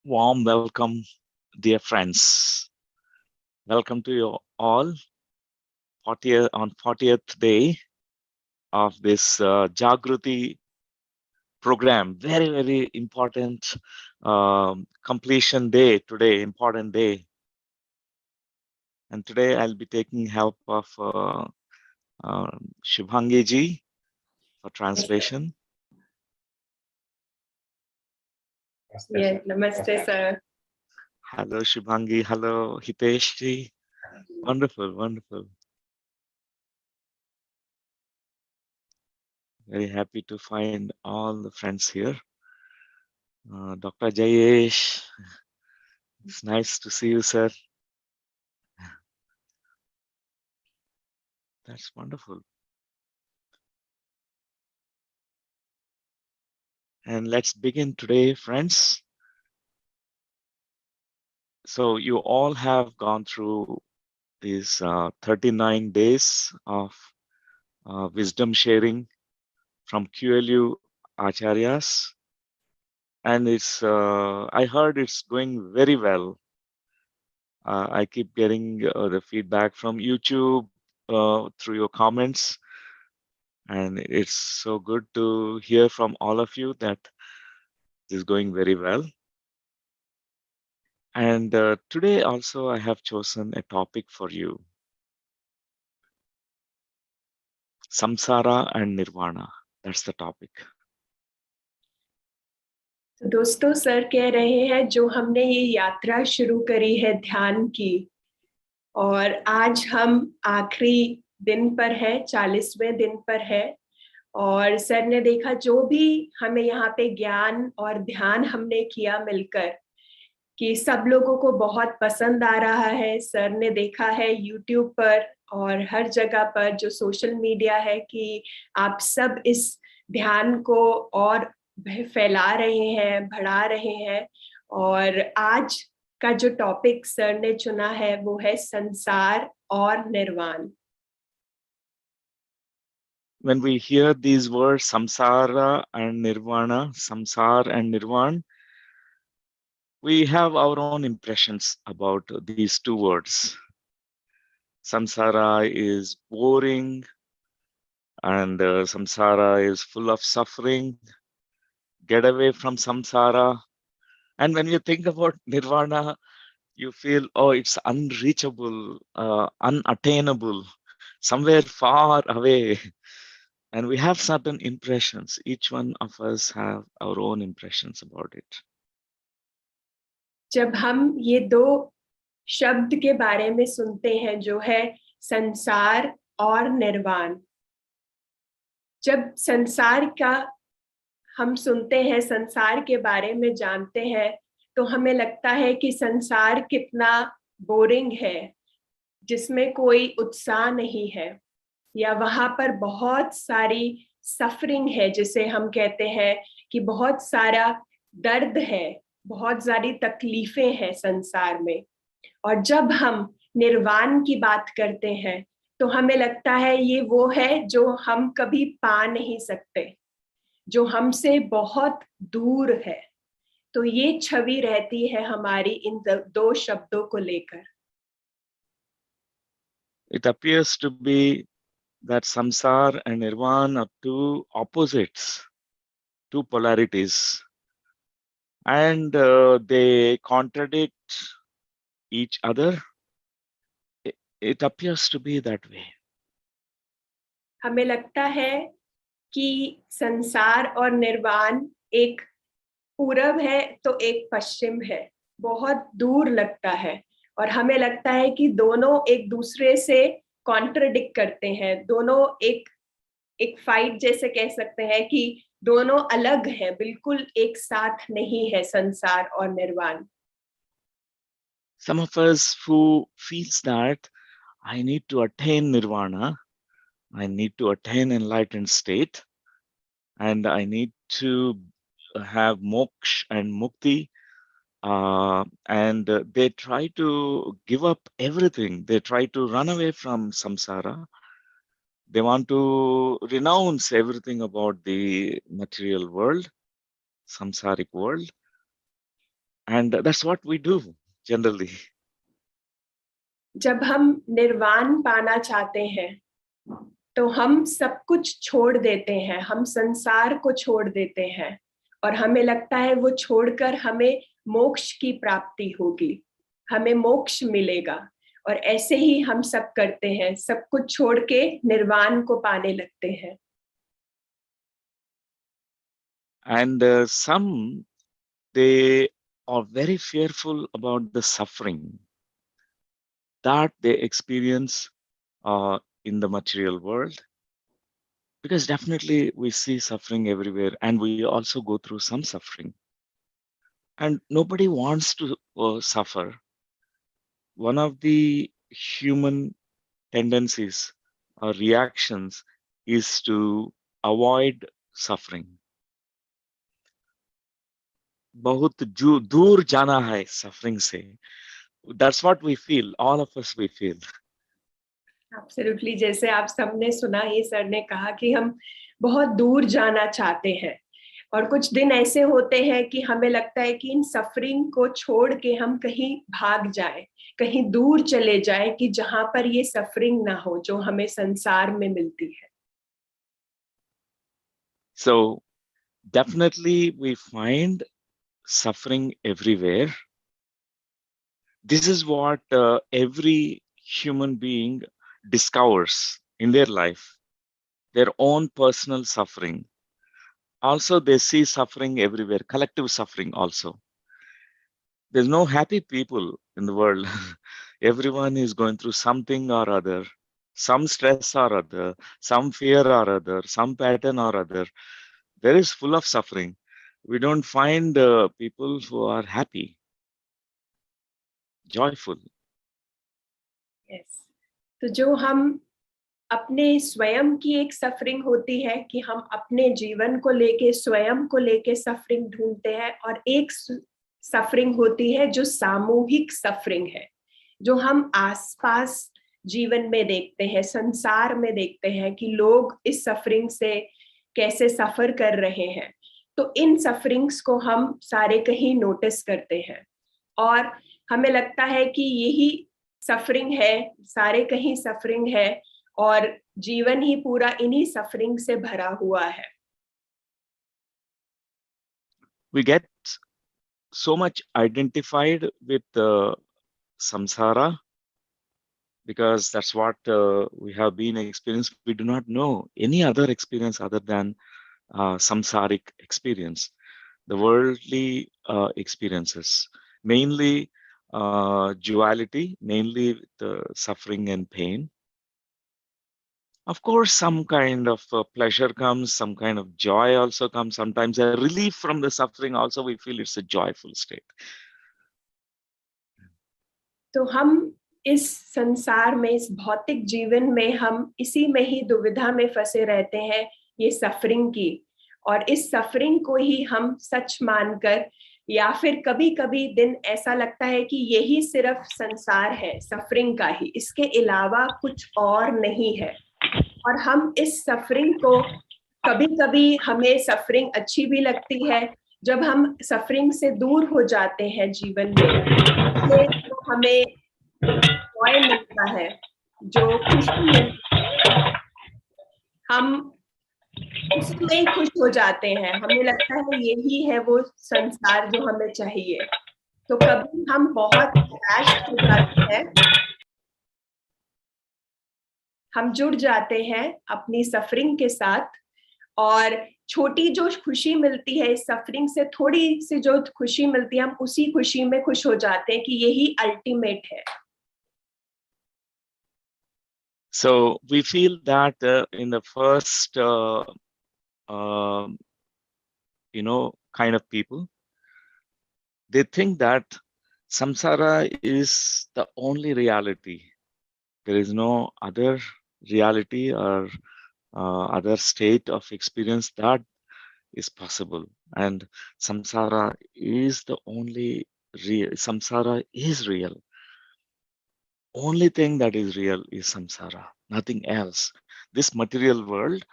Warm welcome, dear friends. Welcome to you all 40th day of this Jagruti program. Very, very important completion day today, important day. And today I'll be taking help of Shubhangi ji for translation. Yes, namaste, sir. Hello, Shubhangi. Hello, Hitesh ji. Wonderful, wonderful. Very happy to find all the friends here. Dr. Jayesh, it's nice to see you, sir. That's wonderful. And let's begin today, friends. So you all have gone through these 39 days of wisdom sharing from QLU Acharyas. And I heard it's going very well. I keep getting the feedback from YouTube through your comments. And it's so good to hear from all of you that it is going very well. And today also I have chosen a topic for you. Samsara and Nirvana. That's the topic. तो दोस्तों sir कह रहे हैं जो हमने ये यात्रा शुरू करी है ध्यान की और आज हम आखिरी दिन पर है 40वें दिन पर है और सर ने देखा जो भी हमें यहाँ पे ज्ञान और ध्यान हमने किया मिलकर कि सब लोगों को बहुत पसंद आ रहा है। सर ने देखा है YouTube पर और हर जगह पर जो सोशल मीडिया है कि आप सब इस ध्यान को और फैला रहे हैं, बढ़ा रहे हैं और आज का जो टॉपिक सर ने चुना है वो है संसार और निर्वाण। When we hear these words Samsara and Nirvana, Samsar and Nirvana, we have our own impressions about these two words. Samsara is boring and Samsara is full of suffering. Get away from Samsara. And when you think about Nirvana, you feel, oh, it's unreachable, unattainable, somewhere far away. And we have certain impressions. Each one of us have our own impressions about it. जब हम ये दो शब्द के बारे में सुनते हैं जो है संसार और निर्वाण, जब संसार का हम सुनते हैं, संसार के बारे में जानते हैं, तो हमें लगता है कि संसार कितना बोरिंग है, जिसमें कोई उत्साह नहीं है, या वहां पर बहुत सारी सफरिंग है, जिसे हम कहते हैं कि बहुत सारा दर्द है, बहुत सारी तकलीफें हैं संसार में। और जब हम निर्वाण की बात करते हैं तो हमें लगता है ये वो है जो हम कभी पा नहीं सकते, जो हमसे बहुत दूर है। तो ये छवि रहती है हमारी इन दो शब्दों को लेकर। It appears to be that samsara and nirvana are two opposites, two polarities, and they contradict each other. It appears to be that way. हमें लगता है कि संसार और निर्वाण एक पूरब है तो एक पश्चिम है, बहुत दूर लगता है और हमें लगता है कि दोनों एक दूसरे से कॉन्ट्रडिक्ट करते हैं, दोनों एक फाइट जैसे कह सकते हैं कि दोनों अलग हैं, बिल्कुल एक साथ नहीं है संसार और निर्वाण। Some of us who feels that I need to attain nirvana, I need to attain enlightened state, and I need to have moksha and mukti, and they try to give up everything. They try to run away from samsara. They want to renounce everything about the material world, samsaric world. And that's what we do generally. जब हम निर्वाण पाना चाहते हैं तो हम सब कुछ छोड़ देते हैं, हम संसार को छोड़ देते हैं और हमें लगता है वो छोड़कर हमें मोक्ष की प्राप्ति होगी, हमें मोक्ष मिलेगा। और ऐसे ही हम सब करते हैं, सब कुछ छोड़ के निर्वाण को पाने लगते हैं। And some, they are very fearful about the suffering that they experience in the material world, because definitely we see suffering everywhere and we also go through some suffering, and nobody wants to suffer. One of the human tendencies or reactions is to avoid suffering. बहुत दूर जाना है suffering से. That's what we feel, all of us we feel. Absolutely, जैसे आप सबने सुना, ये सर ने कहा कि हम बहुत दूर जाना चाहते हैं और कुछ दिन ऐसे होते हैं कि हमें लगता है कि इन सफरिंग को छोड़ के हम कहीं भाग जाएं, कहीं दूर चले जाएं कि जहां पर ये सफरिंग ना हो जो हमें संसार में मिलती है। So definitely we find suffering everywhere. This is what every human being discovers in their life, their own personal suffering. Also, they see suffering everywhere, collective suffering also. There's no happy people in the world. Everyone is going through something or other, some stress or other, some fear or other, some pattern or other. There is full of suffering. We don't find people who are happy, joyful. yes. तो जो हम अपने स्वयं की एक suffering होती है कि हम अपने जीवन को लेके, स्वयं को लेके सफरिंग ढूंढते हैं, और एक सफरिंग होती है जो सामूहिक सफरिंग है, जो हम आसपास जीवन में देखते हैं, संसार में देखते हैं कि लोग इस सफरिंग से कैसे सफर कर रहे हैं। तो इन सफरिंग्स को हम सारे कहीं नोटिस करते हैं और हमें लगता है कि यही सफरिंग है, सारे कहीं सफरिंग है और जीवन ही पूरा इन्हीं सफरिंग से भरा हुआ है। We get so much identified with samsara because that's what we have been experienced. We do not know any other experience other than samsaric experience, the worldly experiences, mainly duality, mainly the suffering and pain. Of course, some kind of pleasure comes, some kind of joy also comes. Sometimes a relief from the suffering also we feel it's a joyful state. तो हम इस संसार में, इस भौतिक जीवन में हम इसी में ही दुविधा में फंसे रहते हैं, ये सफरिंग की, और इस सफरिंग को ही हम सच मानकर, या फिर कभी कभी दिन ऐसा लगता है कि यही सिर्फ संसार है सफरिंग का ही, इसके अलावा कुछ और नहीं है। और हम इस सफरिंग को, कभी कभी हमें सफरिंग अच्छी भी लगती है, जब हम सफरिंग से दूर हो जाते हैं जीवन में, तो हमें जॉय मिलता है, जो खुशी मिलती है, हम उसमें खुश हो जाते हैं, हमें लगता है यही है वो संसार जो हमें चाहिए। तो कभी हम बहुत निराश हो जाते हैं, हम जुड़ जाते हैं अपनी सफरिंग के साथ, और छोटी जो खुशी मिलती है इस सफरिंग से, थोड़ी सी जो खुशी मिलती है, हम उसी खुशी में खुश हो जाते हैं कि यही अल्टीमेट है। So we feel that in the first, kind of people, they think that samsara is the only reality. There is no other reality or other state of experience that is possible. And samsara is the only real. Samsara is real. Only thing that is real is samsara, nothing else. This material world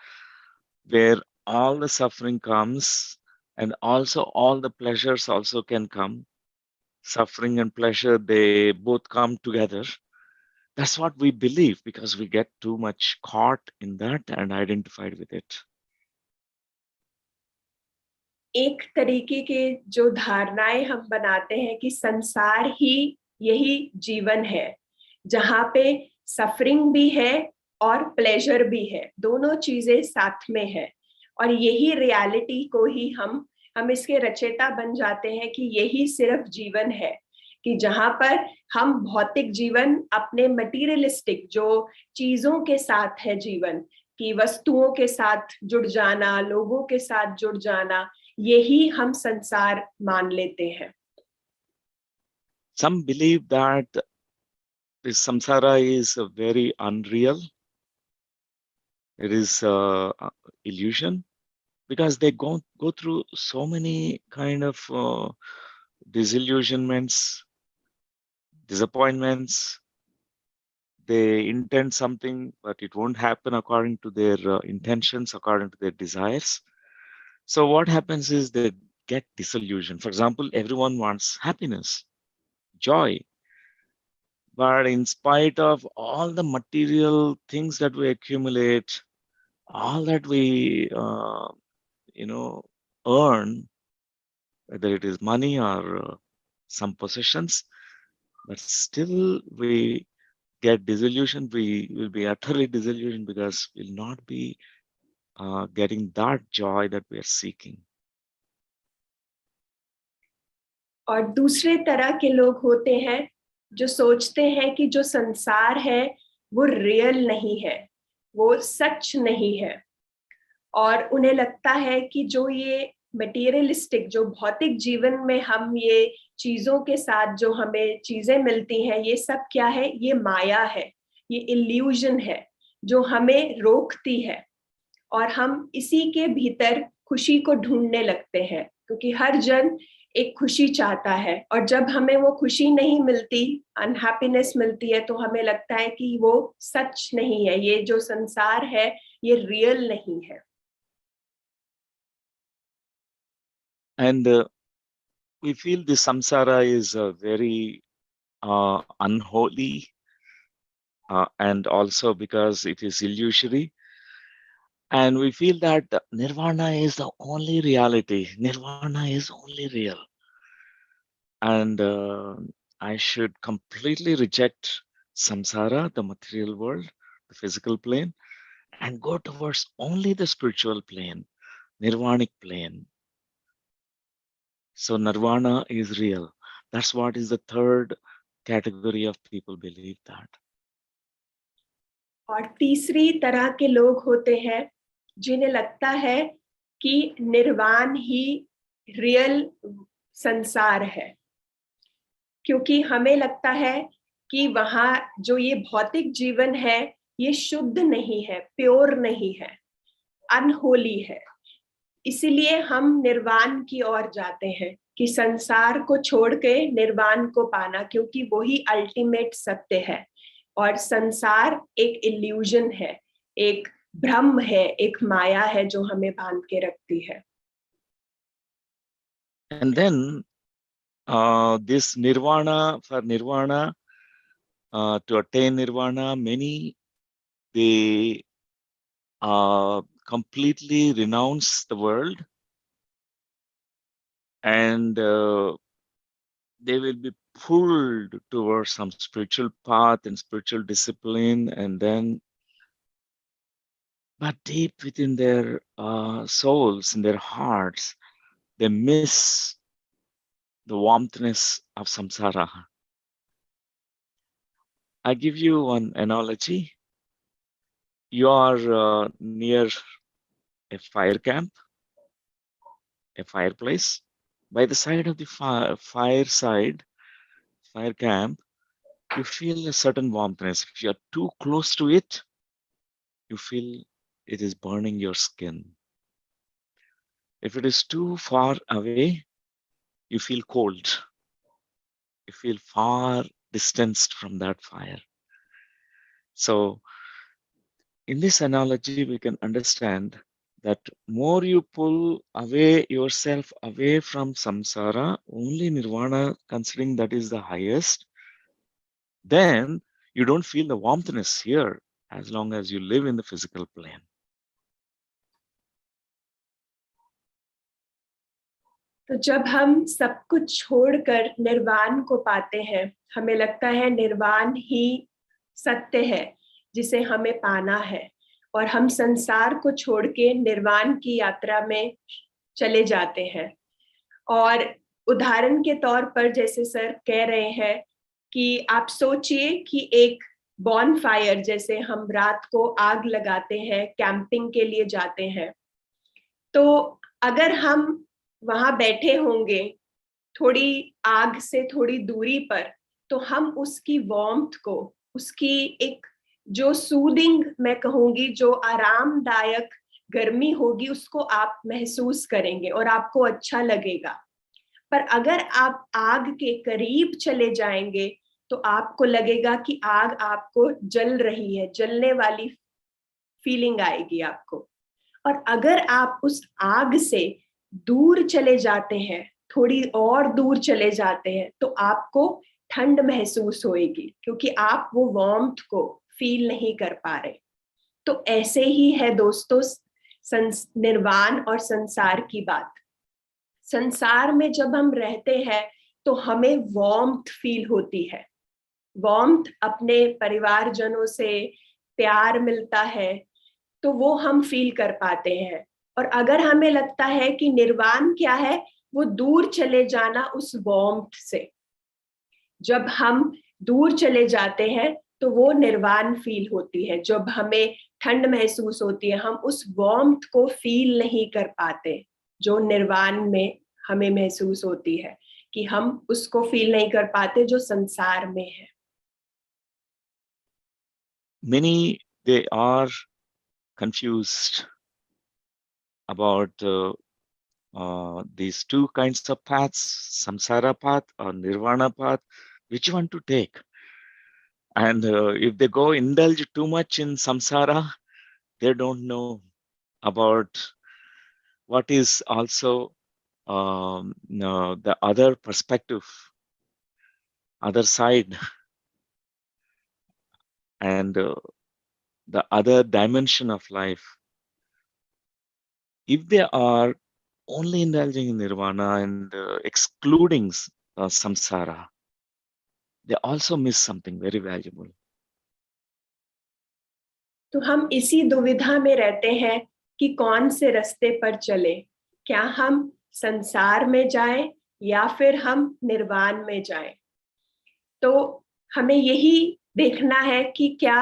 where all the suffering comes and also all the pleasures also can come, suffering and pleasure, they both come together. That's what we believe because we get too much caught in that and identified with it. एक तरीके के जो धारणाएं हम बनाते हैं कि संसार ही यही जीवन है, जहाँ पे सफरिंग भी है और प्लेजर भी है, दोनों चीजें साथ में है, और यही रियलिटी को ही हम इसके रचयिता बन जाते हैं कि यही सिर्फ जीवन है, कि जहाँ पर हम भौतिक जीवन अपने मटीरियलिस्टिक जो चीजों के साथ है जीवन, कि वस्तुओं के साथ जुड़ जाना, लोगों के साथ जुड़ जाना, यही हम संसार मान लेते हैं. Some believe that this samsara is very unreal. It is illusion because they go through so many kind of disillusionments, disappointments. They intend something, but it won't happen according to their intentions, according to their desires. So what happens is they get disillusioned. For example, everyone wants happiness, joy. But in spite of all the material things that we accumulate, all that we, earn, whether it is money or some possessions, but still we get disillusioned. We will be utterly disillusioned because we'll not be getting that joy that we are seeking. और दूसरे तरह के लोग होते हैं जो सोचते हैं कि जो संसार है वो रियल नहीं है, वो सच नहीं है, और उन्हें लगता है कि जो ये मटेरियलिस्टिक, जो भौतिक जीवन में हम ये चीजों के साथ जो हमें चीजें मिलती हैं, ये सब क्या है, ये माया है, ये इल्यूजन है जो हमें रोकती है, और हम इसी के भीतर खुशी को ढूंढने लगते हैं, क्योंकि हर जन एक खुशी चाहता है, और जब हमें वो खुशी नहीं मिलती, अनहैप्पीनेस मिलती है, तो हमें लगता है कि वो सच नहीं है, ये जो संसार है ये रियल नहीं है. And we feel the samsara is very unholy, and also because it is illusory. And we feel that Nirvana is the only reality. Nirvana is only real. And I should completely reject samsara, the material world, the physical plane, and go towards only the spiritual plane, nirvanic plane. So Nirvana is real. That's what is the third category of people believe that. और तीसरी तरह के लोग होते हैं जिन्हें लगता है कि निर्वाण ही रियल संसार है, क्योंकि हमें लगता है कि वहां जो ये भौतिक जीवन है ये शुद्ध नहीं है, प्योर नहीं है, अनहोली है. इसीलिए हम निर्वाण की ओर जाते हैं कि संसार को छोड़ के निर्वाण को पाना, क्योंकि वही अल्टीमेट सत्य है, और संसार एक इल्यूजन है, एक भ्रम है, एक माया है जो हमें बांध के रखती है. And then this nirvana, for nirvana, to attain nirvana, many, they completely renounce the world, and they will be pulled towards some spiritual path and spiritual discipline, and then, but deep within their souls, in their hearts, they miss the warmthness of samsara. I give you one analogy. You are near a fire camp, a fireplace. By the side of the fire camp, you feel a certain warmthness. If you are too close to it, you feel it is burning your skin. If it is too far away, you feel cold. You feel far distanced from that fire. So in this analogy, we can understand that more you pull away yourself away from samsara, only nirvana, considering that is the highest, then you don't feel the warmthness here as long as you live in the physical plane. तो जब हम सब कुछ छोड़कर निर्वाण को पाते हैं, हमें लगता है निर्वाण ही सत्य है जिसे हमें पाना है, और हम संसार को छोड़ के निर्वाण की यात्रा में चले जाते हैं। और उदाहरण के तौर पर जैसे सर कह रहे हैं कि आप सोचिए कि एक बॉन फायर, जैसे हम रात को आग लगाते हैं, कैंपिंग के लिए जाते हैं, तो अगर हम वहां बैठे होंगे थोड़ी आग से थोड़ी दूरी पर, तो हम उसकी वार्मथ को, उसकी एक जो सूदिंग मैं कहूंगी, जो आरामदायक गर्मी होगी, उसको आप महसूस करेंगे और आपको अच्छा लगेगा। पर अगर आप आग के करीब चले जाएंगे तो आपको लगेगा कि आग आपको जल रही है, जलने वाली फीलिंग आएगी आपको। और अगर आप उस आग से दूर चले जाते हैं, थोड़ी और दूर चले जाते हैं, तो आपको ठंड महसूस होएगी, क्योंकि आप वो वार्मथ को फील नहीं कर पा रहे। तो ऐसे ही है दोस्तों निर्वाण और संसार की बात। संसार में जब हम रहते हैं तो हमें वार्मथ फील होती है, वार्मथ अपने परिवारजनों से प्यार मिलता है, तो वो हम फील कर पाते हैं। और अगर हमें लगता है कि निर्वाण क्या है, वो दूर चले जाना उस वार्मथ से। जब हम दूर चले जाते हैं तो वो निर्वाण फील होती है। जब हमें ठंड महसूस होती है, हम उस वार्मथ को फील नहीं कर पाते जो निर्वाण में हमें महसूस होती है, कि हम उसको फील नहीं कर पाते जो संसार में है। Many, they are confused about these two kinds of paths, samsara path or nirvana path, which one to take. And if they go indulge too much in samsara, they don't know about what is also the other perspective, other side, and the other dimension of life. If they are only indulging in nirvana and excluding samsara, they also miss something very valuable. तो हम इसी दुविधा में रहते हैं कि कौन से रास्ते पर चले, क्या हम संसार में जाएं या फिर हम निर्वाण में जाएं। तो हमें यही देखना है कि क्या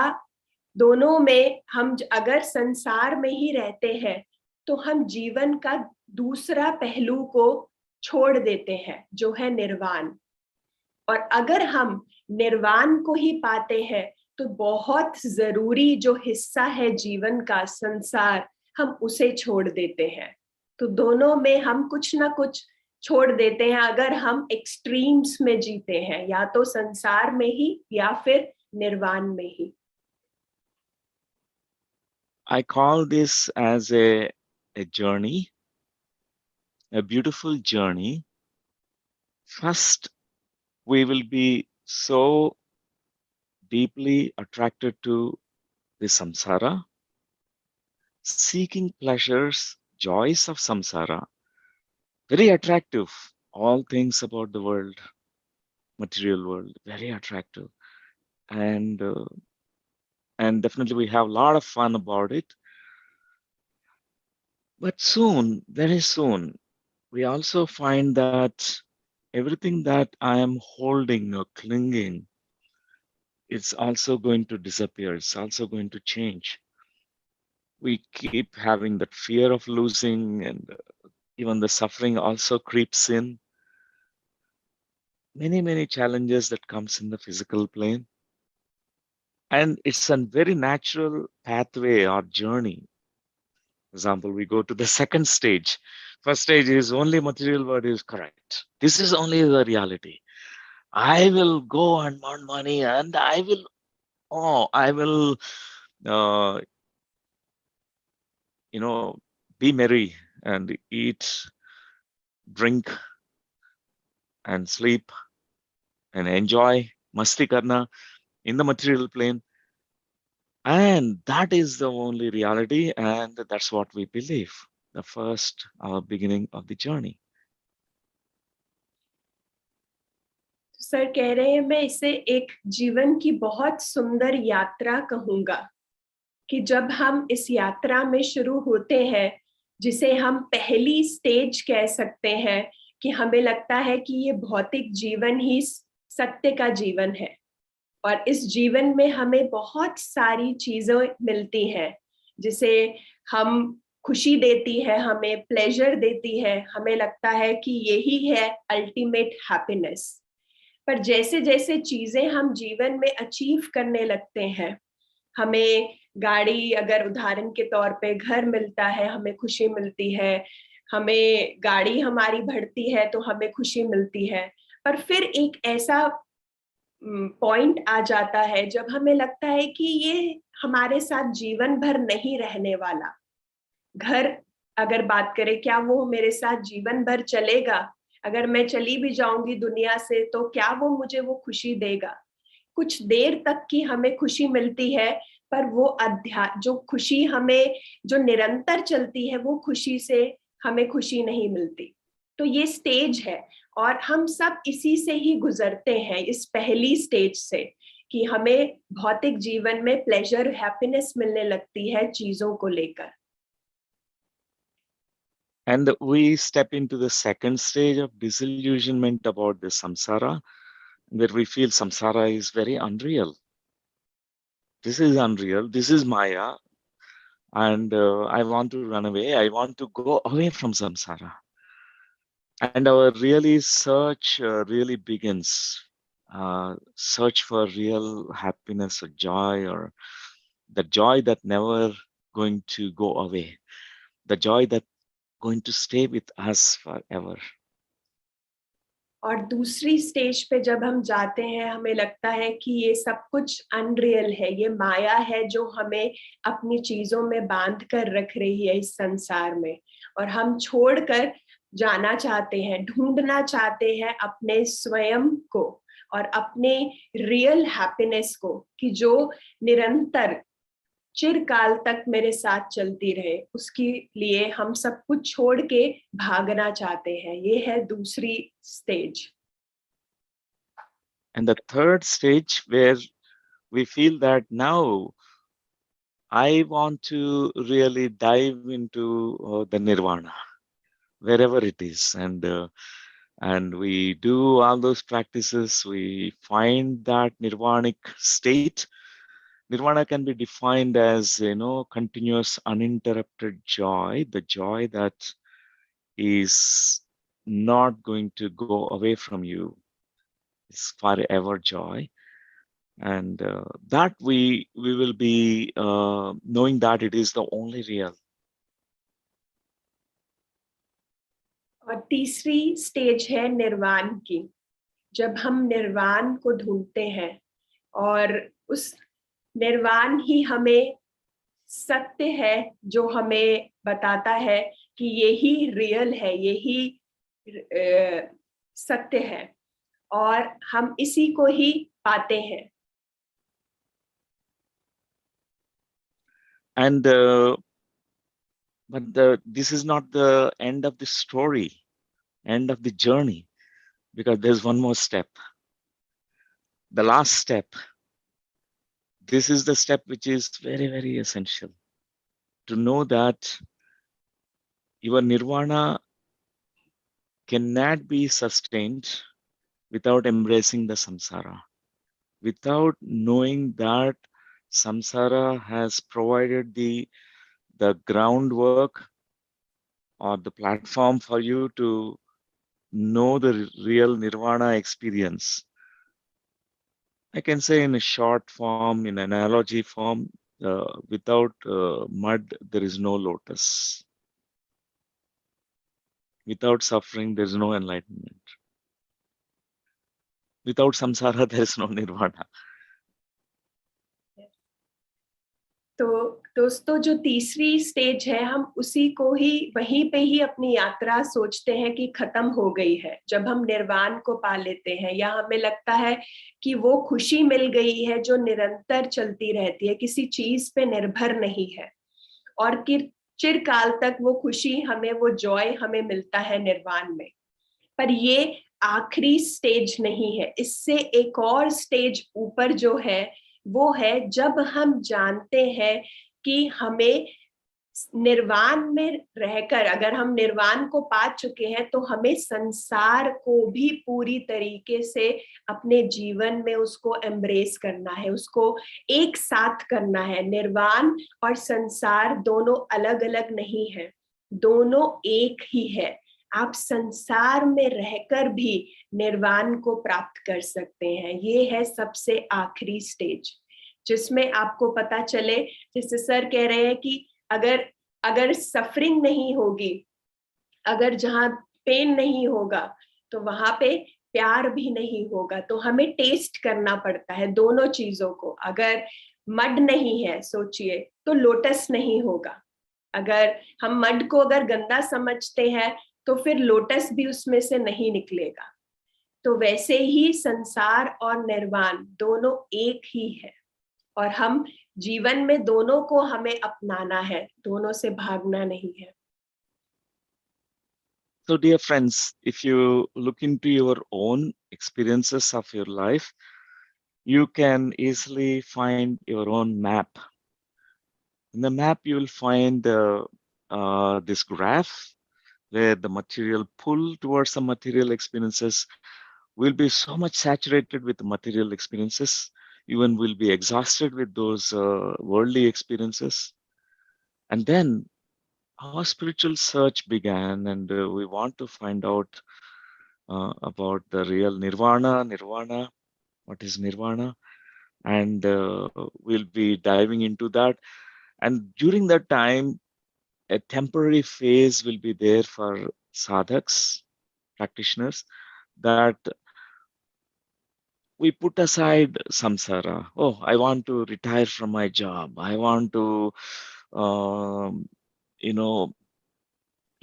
दोनों में हम अगर संसार में ही रहते हैं तो हम जीवन का दूसरा पहलू को छोड़ देते हैं जो है निर्वाण, और अगर हम निर्वाण को ही पाते हैं तो बहुत जरूरी जो हिस्सा है जीवन का, संसार, हम उसे छोड़ देते हैं। तो दोनों में हम कुछ ना कुछ छोड़ देते हैं अगर हम एक्सट्रीम्स में जीते हैं, या तो संसार में ही या फिर निर्वाण में ही। I call this as a journey, a beautiful journey. First, we will be so deeply attracted to the samsara, seeking pleasures, joys of samsara, very attractive. All things about the world, material world, very attractive, and definitely we have a lot of fun about it. But soon, very soon, we also find that everything that I am holding or clinging, it's also going to disappear. It's also going to change. We keep having that fear of losing, and even the suffering also creeps in. Many challenges that comes in the physical plane. And it's a very natural pathway or journey. For example, we go to the second stage. First stage is only material world is correct. This is only the reality. I will go and earn money, and I will, uh, you know, be merry and eat, drink, and sleep and enjoy, masti karna in the material plane. And that is the only reality, and that's what we believe. The first beginning of the journey. Sir कह रहे हैं मैं इसे एक जीवन की बहुत सुंदर यात्रा कहूंगा कि जब हम इस यात्रा में शुरू होते हैं, जिसे हम पहली स्टेज कह सकते हैं, कि हमें लगता है कि ये भौतिक जीवन ही सत्य का जीवन है और इस जीवन में हमें बहुत सारी चीजें मिलती हैं जिसे हम खुशी देती है, हमें प्लेजर देती है, हमें लगता है कि यही है अल्टीमेट हैप्पीनेस। पर जैसे जैसे चीजें हम जीवन में अचीव करने लगते हैं, हमें गाड़ी, अगर उदाहरण के तौर पे घर मिलता है, हमें खुशी मिलती है, हमें गाड़ी हमारी बढ़ती है तो हमें खुशी मिलती है। पर फिर एक ऐसा पॉइंट आ जाता है जब हमें लगता है कि ये हमारे साथ जीवन भर नहीं रहने वाला। घर अगर बात करें, क्या वो मेरे साथ जीवन भर चलेगा? अगर मैं चली भी जाऊंगी दुनिया से तो क्या वो मुझे वो खुशी देगा? कुछ देर तक की हमें खुशी मिलती है, पर वो जो खुशी हमें जो निरंतर चलती है, वो खुशी से हमें खुशी नहीं मिलती। तो ये स्टेज है और हम सब इसी से ही गुजरते हैं, इस पहली स्टेज से, कि हमें भौतिक जीवन में प्लेजर, हैप्पीनेस मिलने लगती है चीजों को लेकर। And we step into the second stage of disillusionment about the samsara, where we feel samsara is very unreal. This is unreal. This is Maya. And I want to run away. I want to go away from samsara. And our really search really begins. Search for real happiness or joy, or the joy that never going to go away. The joy that going to stay with us forever. और दूसरी stage पे जब हम जाते हैं, हमें लगता है कि ये सब कुछ अनरियल है, ये माया है जो हमें अपनी चीजों में बांध कर रख रही है इस संसार में, और हम छोड़कर जाना चाहते हैं, ढूंढना चाहते हैं अपने स्वयं को और अपने रियल हैप्पीनेस को, कि जो निरंतर चिरकाल तक मेरे साथ चलती रहे। उसके लिए हम सब कुछ छोड़ के भागना चाहते हैं। ये है दूसरी stage. And the third stage, where we feel that now I want to really dive into the nirvana, wherever it is, and we do all those practices. We find that nirvanic state. Nirvana can be defined as, continuous, uninterrupted joy, the joy that is not going to go away from you. It's forever joy. And that we will be knowing that it is the only real. और तीसरी stage है निर्वाण की। जब हम निर्वाण को ढूंढते हैं और उस निर्वाण ही हमें सत्य है, जो हमें बताता है कि यही रियल है, यही सत्य है, और हम इसी को ही पाते हैं। And but this is not the end of the story, end of the journey, because there's one more step. The last step. This is the step which is very, very essential. To know that your nirvana cannot be sustained without embracing the samsara, without knowing that samsara has provided the groundwork or the platform for you to know the real nirvana experience. I can say in a short form, in analogy form, without mud, there is no lotus. Without suffering, there is no enlightenment. Without samsara, there is no nirvana. तो दोस्तों, जो तीसरी stage है, हम उसी को ही वहीं पे ही अपनी यात्रा सोचते हैं कि खत्म हो गई है। जब हम निर्वाण को पा लेते हैं या हमें लगता है कि वो खुशी मिल गई है जो निरंतर चलती रहती है, किसी चीज पे निर्भर नहीं है, और कि चिरकाल तक वो खुशी हमें, वो जॉय हमें मिलता है निर्वाण में। पर ये आखिरी स्टेज नहीं है, इससे एक और स्टेज ऊपर जो है वो है जब हम जानते हैं कि हमें निर्वाण में रहकर, अगर हम निर्वाण को पा चुके हैं, तो हमें संसार को भी पूरी तरीके से अपने जीवन में उसको एम्ब्रेस करना है, उसको एक साथ करना है। निर्वाण और संसार दोनों अलग अलग नहीं है, दोनों एक ही है। आप संसार में रहकर भी निर्वाण को प्राप्त कर सकते हैं। ये है सबसे आखिरी स्टेज, जिसमें आपको पता चले, जैसे सर कह रहे हैं कि अगर अगर सफरिंग नहीं होगी, अगर जहां पेन नहीं होगा, तो वहां पे प्यार भी नहीं होगा। तो हमें टेस्ट करना पड़ता है दोनों चीजों को। अगर मड नहीं है, सोचिए, तो लोटस नहीं होगा। अगर हम मड को अगर गंदा समझते हैं, तो फिर लोटस भी उसमें से नहीं निकलेगा। तो वैसे ही संसार और निर्वाण दोनों एक ही है, और हम जीवन में दोनों को हमें अपनाना है, दोनों से भागना नहीं है। So, dear friends, if you look into your own experiences of your life, you can easily find your own map. In the map, you will find this graph where the material pull towards the material experiences will be so much saturated with the material experiences, even will be exhausted with those worldly experiences. And then our spiritual search began, and we want to find out about the real Nirvana, what is Nirvana, and we'll be diving into that. And during that time, a temporary phase will be there for sadhaks, practitioners, that we put aside samsara. Oh, I want to retire from my job. I want to, um, you know,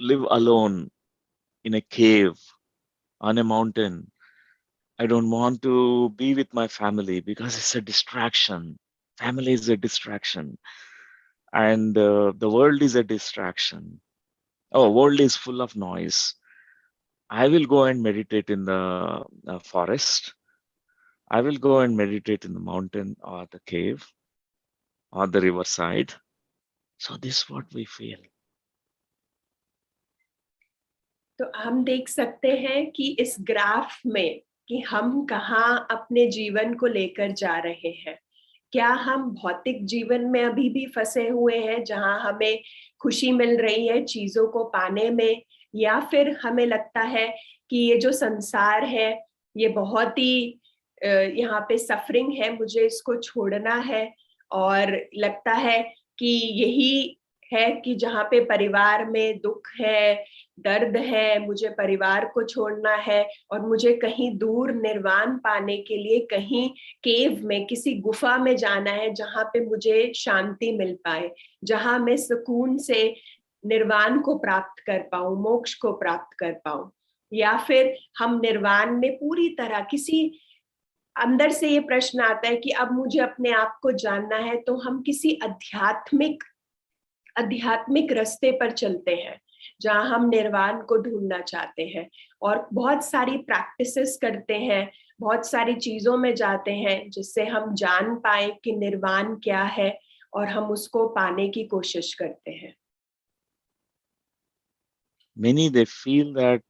live alone in a cave on a mountain. I don't want to be with my family because it's a distraction. Family is a distraction, and the world is a distraction. Oh, world is full of noise. I will go and meditate in the forest. I will go and meditate in the mountain or the cave or the riverside. So this is what we feel. तो हम देख सकते हैं कि इस graph में कि हम कहाँ अपने जीवन को लेकर जा रहे हैं। क्या हम भौतिक जीवन में अभी भी फंसे हुए हैं, जहां हमें खुशी मिल रही है चीजों को पाने में, या फिर हमें लगता है कि ये जो संसार है ये बहुत ही यहाँ पे सफरिंग है, मुझे इसको छोड़ना है। और लगता है कि यही है कि जहाँ पे परिवार में दुख है, दर्द है, मुझे परिवार को छोड़ना है, और मुझे कहीं दूर निर्वाण पाने के लिए कहीं केव में, किसी गुफा में जाना है, जहां पे मुझे शांति मिल पाए, जहां मैं सुकून से निर्वाण को प्राप्त कर पाऊं, मोक्ष को प्राप्त कर पाऊं। या फिर हम निर्वाण में पूरी तरह, किसी अंदर से ये प्रश्न आता है कि अब मुझे अपने आप को जानना है, तो हम किसी आध्यात्मिक रास्ते पर चलते हैं, जहां हम निर्वाण को ढूंढना चाहते हैं, और बहुत सारी प्रैक्टिसेस करते हैं, बहुत सारी चीजों में जाते हैं, जिससे हम जान पाए कि निर्वाण क्या है, और हम उसको पाने की कोशिश करते हैं। Many they feel that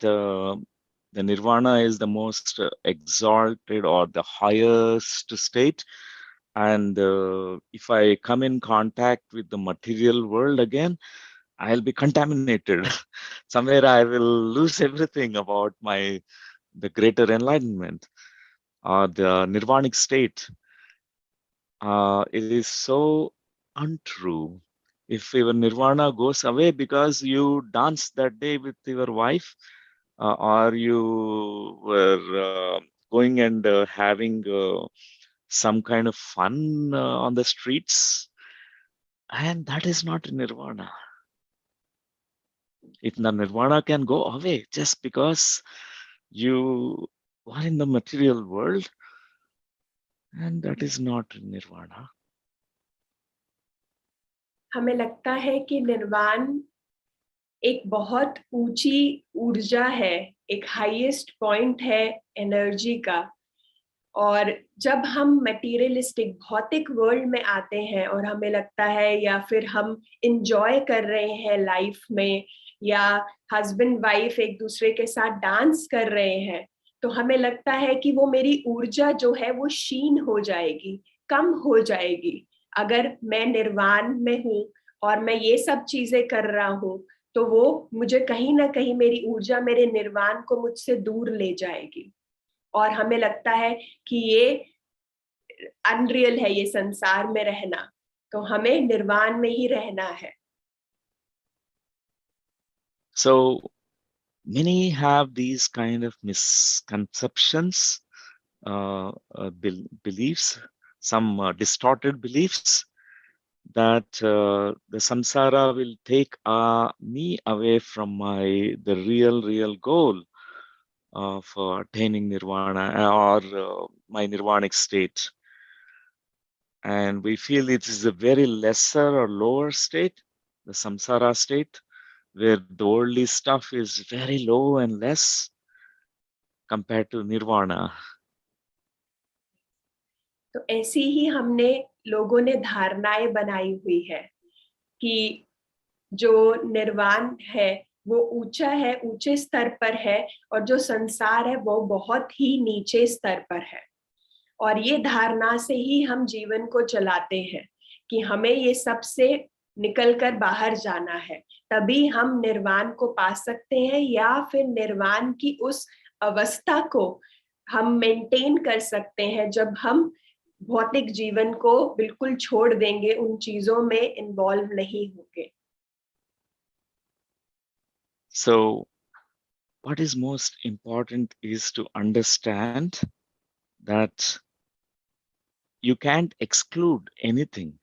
the nirvana is the most exalted or the highest state, and if I come in contact with the material world again, I'll be contaminated. Somewhere I will lose everything about my the greater enlightenment or the nirvanic state. It is so untrue. If your nirvana goes away because you danced that day with your wife, or you were going and having some kind of fun on the streets, And that is not nirvana. If the nirvana can go away just because you are in the material world, and that is not nirvana. हमें लगता है कि निर्वाण एक बहुत ऊंची ऊर्जा है, एक हाईएस्ट पॉइंट है एनर्जी का। और जब हम मटेरियलिस्टिक भौतिक वर्ल्ड में आते हैं और हमें लगता है, या फिर हम इंजॉय कर रहे हैं लाइफ में, या हस्बैंड वाइफ एक दूसरे के साथ डांस कर रहे हैं, तो हमें लगता है कि वो मेरी ऊर्जा जो है वो क्षीण हो जाएगी, कम हो जाएगी। अगर मैं निर्वाण में हूँ और मैं ये सब चीजें कर रहा हूँ, तो वो मुझे कहीं ना कहीं मेरी ऊर्जा मेरे निर्वाण को मुझसे दूर ले जाएगी। और हमें लगता है कि ये अनरियल है, ये संसार में रहना, तो हमें निर्वाण में ही रहना है। So many have these kind of misconceptions, beliefs, some distorted beliefs that the samsara will take me away from the real goal of attaining nirvana or my nirvanic state. And we feel it is a very lesser or lower state, the samsara state, where the worldly stuff is very low and less compared to nirvana. तो ऐसी ही हमने लोगों ने धारणाएं बनाई हुई है कि जो निर्वाण है वो ऊंचा है, ऊंचे स्तर पर है, और जो संसार है वो बहुत ही नीचे स्तर पर है। और ये धारणा से ही हम जीवन को चलाते हैं कि हमें ये सब से निकलकर बाहर जाना है, तभी हम निर्वाण को पा सकते हैं, या फिर निर्वाण की उस अवस्था को हम मेंटेन कर सकते हैं जब हम भौतिक जीवन को बिल्कुल छोड़ देंगे, उन चीजों में इन्वॉल्व नहीं होंगे। So, what is most important is to understand that you can't exclude anything.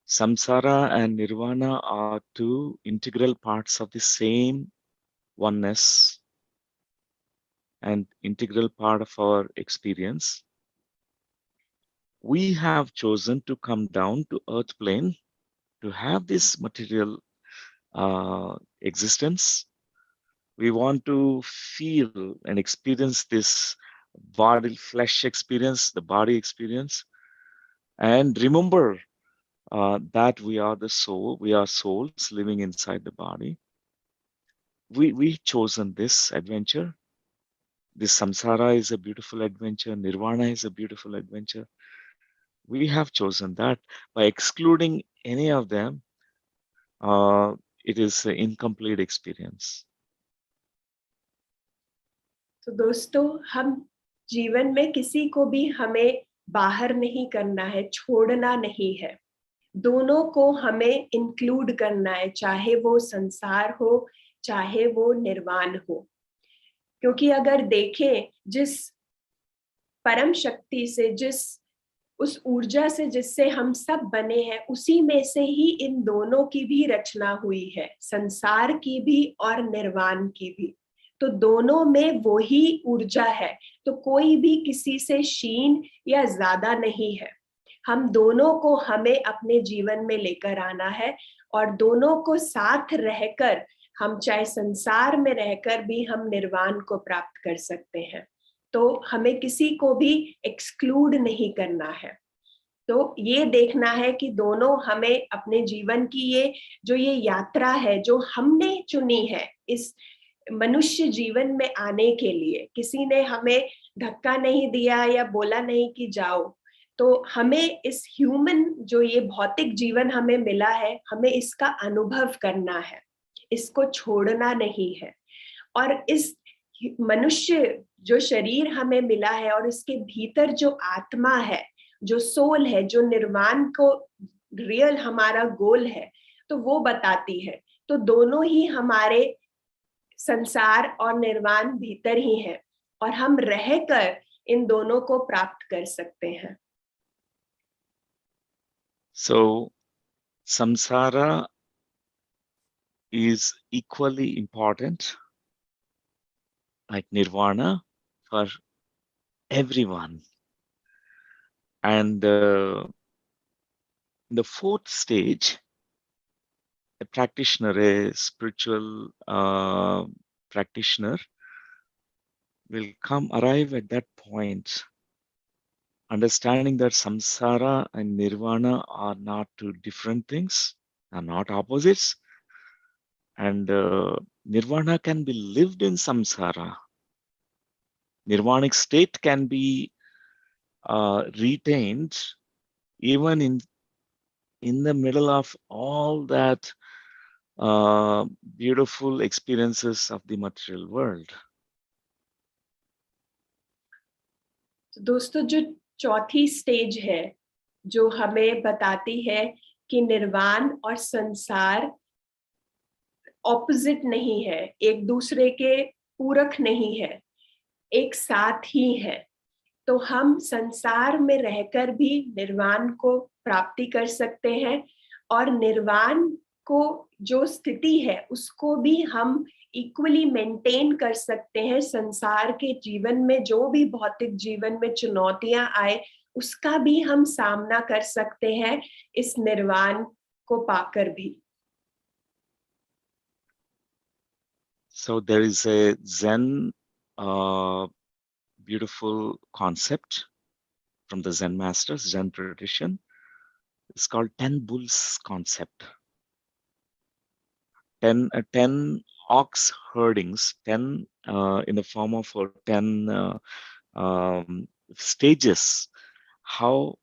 Samsara and nirvana are two integral parts of the same oneness and integral part of our experience. We have chosen to come down to earth plane to have this material existence. We want to feel and experience this body, flesh experience, the body experience, and remember that we are the soul, we are souls living inside the body. We chosen this adventure. This samsara is a beautiful adventure. Nirvana is a beautiful adventure. We have chosen that. By excluding any of them, it is an incomplete experience. तो दोस्तों, हम जीवन में किसी को भी हमें बाहर नहीं करना है, छोड़ना नहीं है। दोनों को हमें इंक्लूड करना है, चाहे वो संसार हो, चाहे वो निर्वाण हो। क्योंकि अगर देखें, जिस परम शक्ति से, जिस उस ऊर्जा से जिससे हम सब बने हैं, उसी में से ही इन दोनों की भी रचना हुई है, संसार की भी और निर्वाण की भी। तो दोनों में वो ही ऊर्जा है, तो कोई भी किसी से क्षीण या ज्यादा नहीं है। हम दोनों को हमें अपने जीवन में लेकर आना है, और दोनों को साथ रहकर हम चाहे संसार में रहकर भी हम निर्वाण को प्राप्त कर सकते हैं। तो हमें किसी को भी एक्सक्लूड नहीं करना है। तो ये देखना है कि दोनों हमें अपने जीवन की ये यात्रा है जो हमने चुनी है इस मनुष्य जीवन में आने के लिए, किसी ने हमें धक्का नहीं दिया या बोला नहीं कि जाओ। तो हमें इस ह्यूमन जो ये भौतिक जीवन हमें मिला है, हमें इसका अनुभव करना है, इसको छोड़ना नहीं है। और इस मनुष्य जो शरीर हमें मिला है और इसके भीतर जो आत्मा है, जो सोल है, जो निर्वाण को रियल हमारा गोल है, तो वो बताती है। तो दोनों ही हमारे संसार और निर्वाण भीतर ही है, और हम रहकर इन दोनों को प्राप्त कर सकते हैं। So samsara is equally important like nirvana for everyone. And the fourth stage, a practitioner, a spiritual practitioner will come arrive at that point, understanding that samsara and nirvana are not two different things, are not opposites, and nirvana can be lived in samsara. Nirvanic state can be retained even in the middle of all that beautiful experiences of the material world. तो दोस्तों, जो चौथी stage है जो हमें बताती है कि निर्वाण और संसार ऑपोजिट नहीं है, एक दूसरे के पूरक नहीं है, एक साथ ही है। तो हम संसार में रहकर भी निर्वाण को प्राप्ति कर सकते हैं, और निर्वाण को जो स्थिति है उसको भी हम इक्वली मेंटेन कर सकते हैं। संसार के जीवन में जो भी भौतिक जीवन में चुनौतियां आए उसका भी हम सामना कर सकते हैं इस निर्वाण को पाकर भी। So there is a Zen beautiful concept from the Zen masters, Zen tradition. It's called 10 bulls concept. 10 ox herdings, 10 in the form of 10 stages, how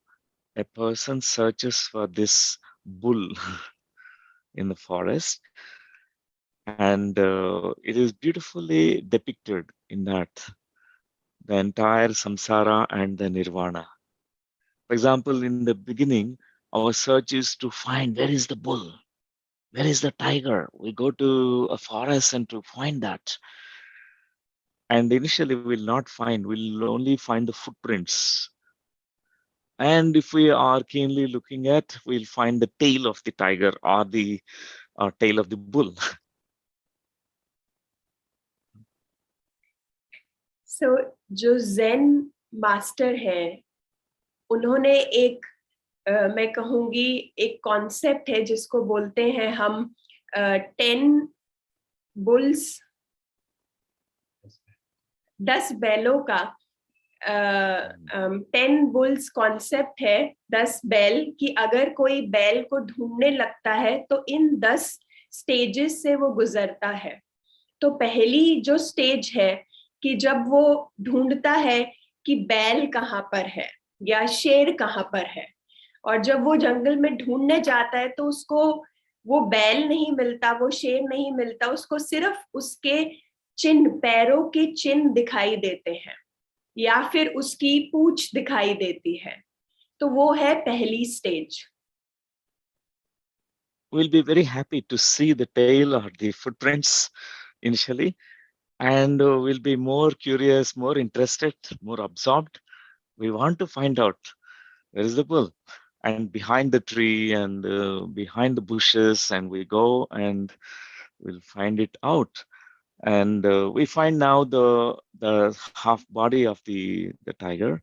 a person searches for this bull in the forest. And it is beautifully depicted in that, the entire samsara and the nirvana. For example, in the beginning, our search is to find where is the bull, where is the tiger. We go to a forest and to find that. And initially, we'll not find, we'll only find the footprints. And if we are keenly looking at, we'll find the tail of the tiger or the tail of the bull. So, जो zen master है उन्होंने एक मैं कहूंगी एक concept है जिसको बोलते हैं हम 10 बुल्स, 10 बैलों का 10 बुल्स कॉन्सेप्ट है। 10 बैल कि अगर कोई बैल को ढूंढने लगता है तो इन 10 स्टेजेस से वो गुजरता है। तो पहली जो स्टेज है कि जब वो ढूंढता है कि बैल कहाँ पर है या शेर कहाँ पर है, और जब वो जंगल में ढूंढने जाता है तो उसको वो बैल नहीं मिलता, वो शेर नहीं मिलता, उसको सिर्फ उसके चिन्ह, पैरों के चिन्ह दिखाई देते हैं या फिर उसकी पूंछ दिखाई देती है। तो वो है पहली stage. We'll be very happy to see the tail or the footprints initially, and we'll be more curious, more interested, more absorbed. We want to find out where is the bull, and behind the tree and behind the bushes, and we go and we'll find it out. And we find now the half body of the tiger.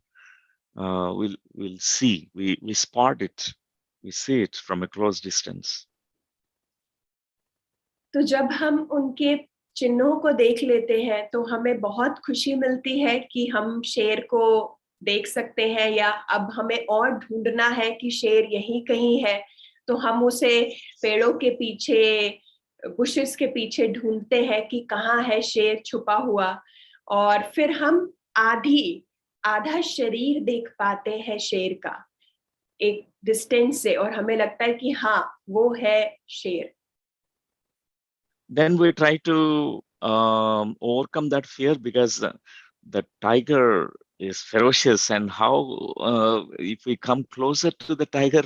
We'll see. We spot it. We see it from a close distance. तो जब हम उनके चिन्हों को देख लेते हैं तो हमें बहुत खुशी मिलती है कि हम शेर को देख सकते हैं, या अब हमें और ढूंढना है कि शेर यहीं कहीं है तो हम उसे पेड़ों के पीछे, बुशेस के पीछे ढूंढते हैं कि कहाँ है शेर छुपा हुआ, और फिर हम आधा शरीर देख पाते हैं शेर का एक डिस्टेंस से, और हमें लगता है कि हाँ वो है शेर। Then we try to overcome that fear because the tiger is ferocious, and how if we come closer to the tiger,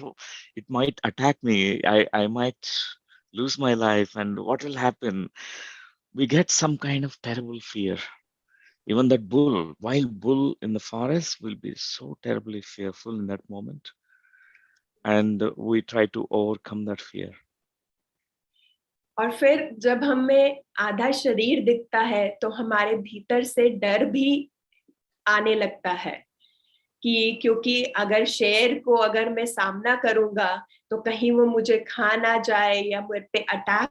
it might attack me. I might lose my life, and what will happen? We get some kind of terrible fear. Even that bull, wild bull in the forest, will be so terribly fearful in that moment. and we try to overcome that fear. और फिर जब हमें आधा शरीर दिखता है तो हमारे भीतर से डर भी आने लगता है कि क्योंकि अगर शेर को अगर मैं सामना करूंगा तो कहीं वो मुझे खा ना जाए या मुझ पे अटैक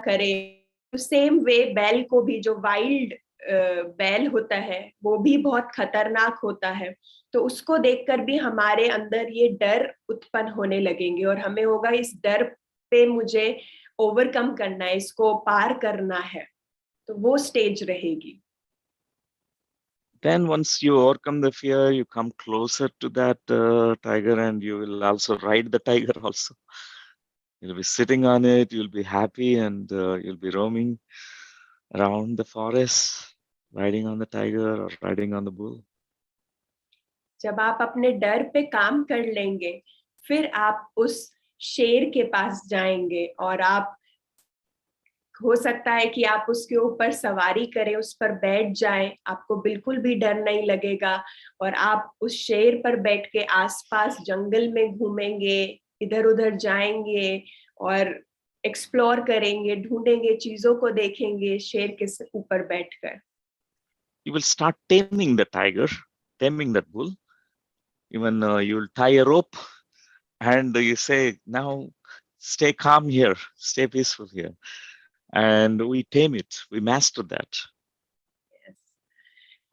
करे। सेम वे बैल को भी, जो वाइल्ड बैल होता है वो भी बहुत खतरनाक होता है, तो उसको देखकर भी हमारे अंदर ये डर उत्पन्न होने लगेंगे और हमें होगा इस डर पे मुझे ओवरकम करना है, इसको पार करना है, तो वो स्टेज रहेगी। Then once you overcome the fear, you come closer to that tiger, and you will also ride the tiger also. You'll be sitting on it, you'll be happy, and you'll be roaming around the forest, riding on the tiger or riding on the bull. जब आप अपने डर पे काम कर लेंगे, फिर आप उस शेर के पास जाएंगे और आप, हो सकता है कि आप उसके ऊपर सवारी करें, उस पर बैठ जाएं, आपको बिल्कुल भी डर नहीं लगेगा और आप उस शेर पर बैठ के आसपास जंगल में घूमेंगे, इधर उधर जाएंगे और एक्सप्लोर करेंगे, ढूंढेंगे, चीजों को देखेंगे शेर के ऊपर बैठकर। You will start taming the tiger, taming that bull. Even you will tie a rope and you say, now stay calm here, stay peaceful here. And we tame it, we master that.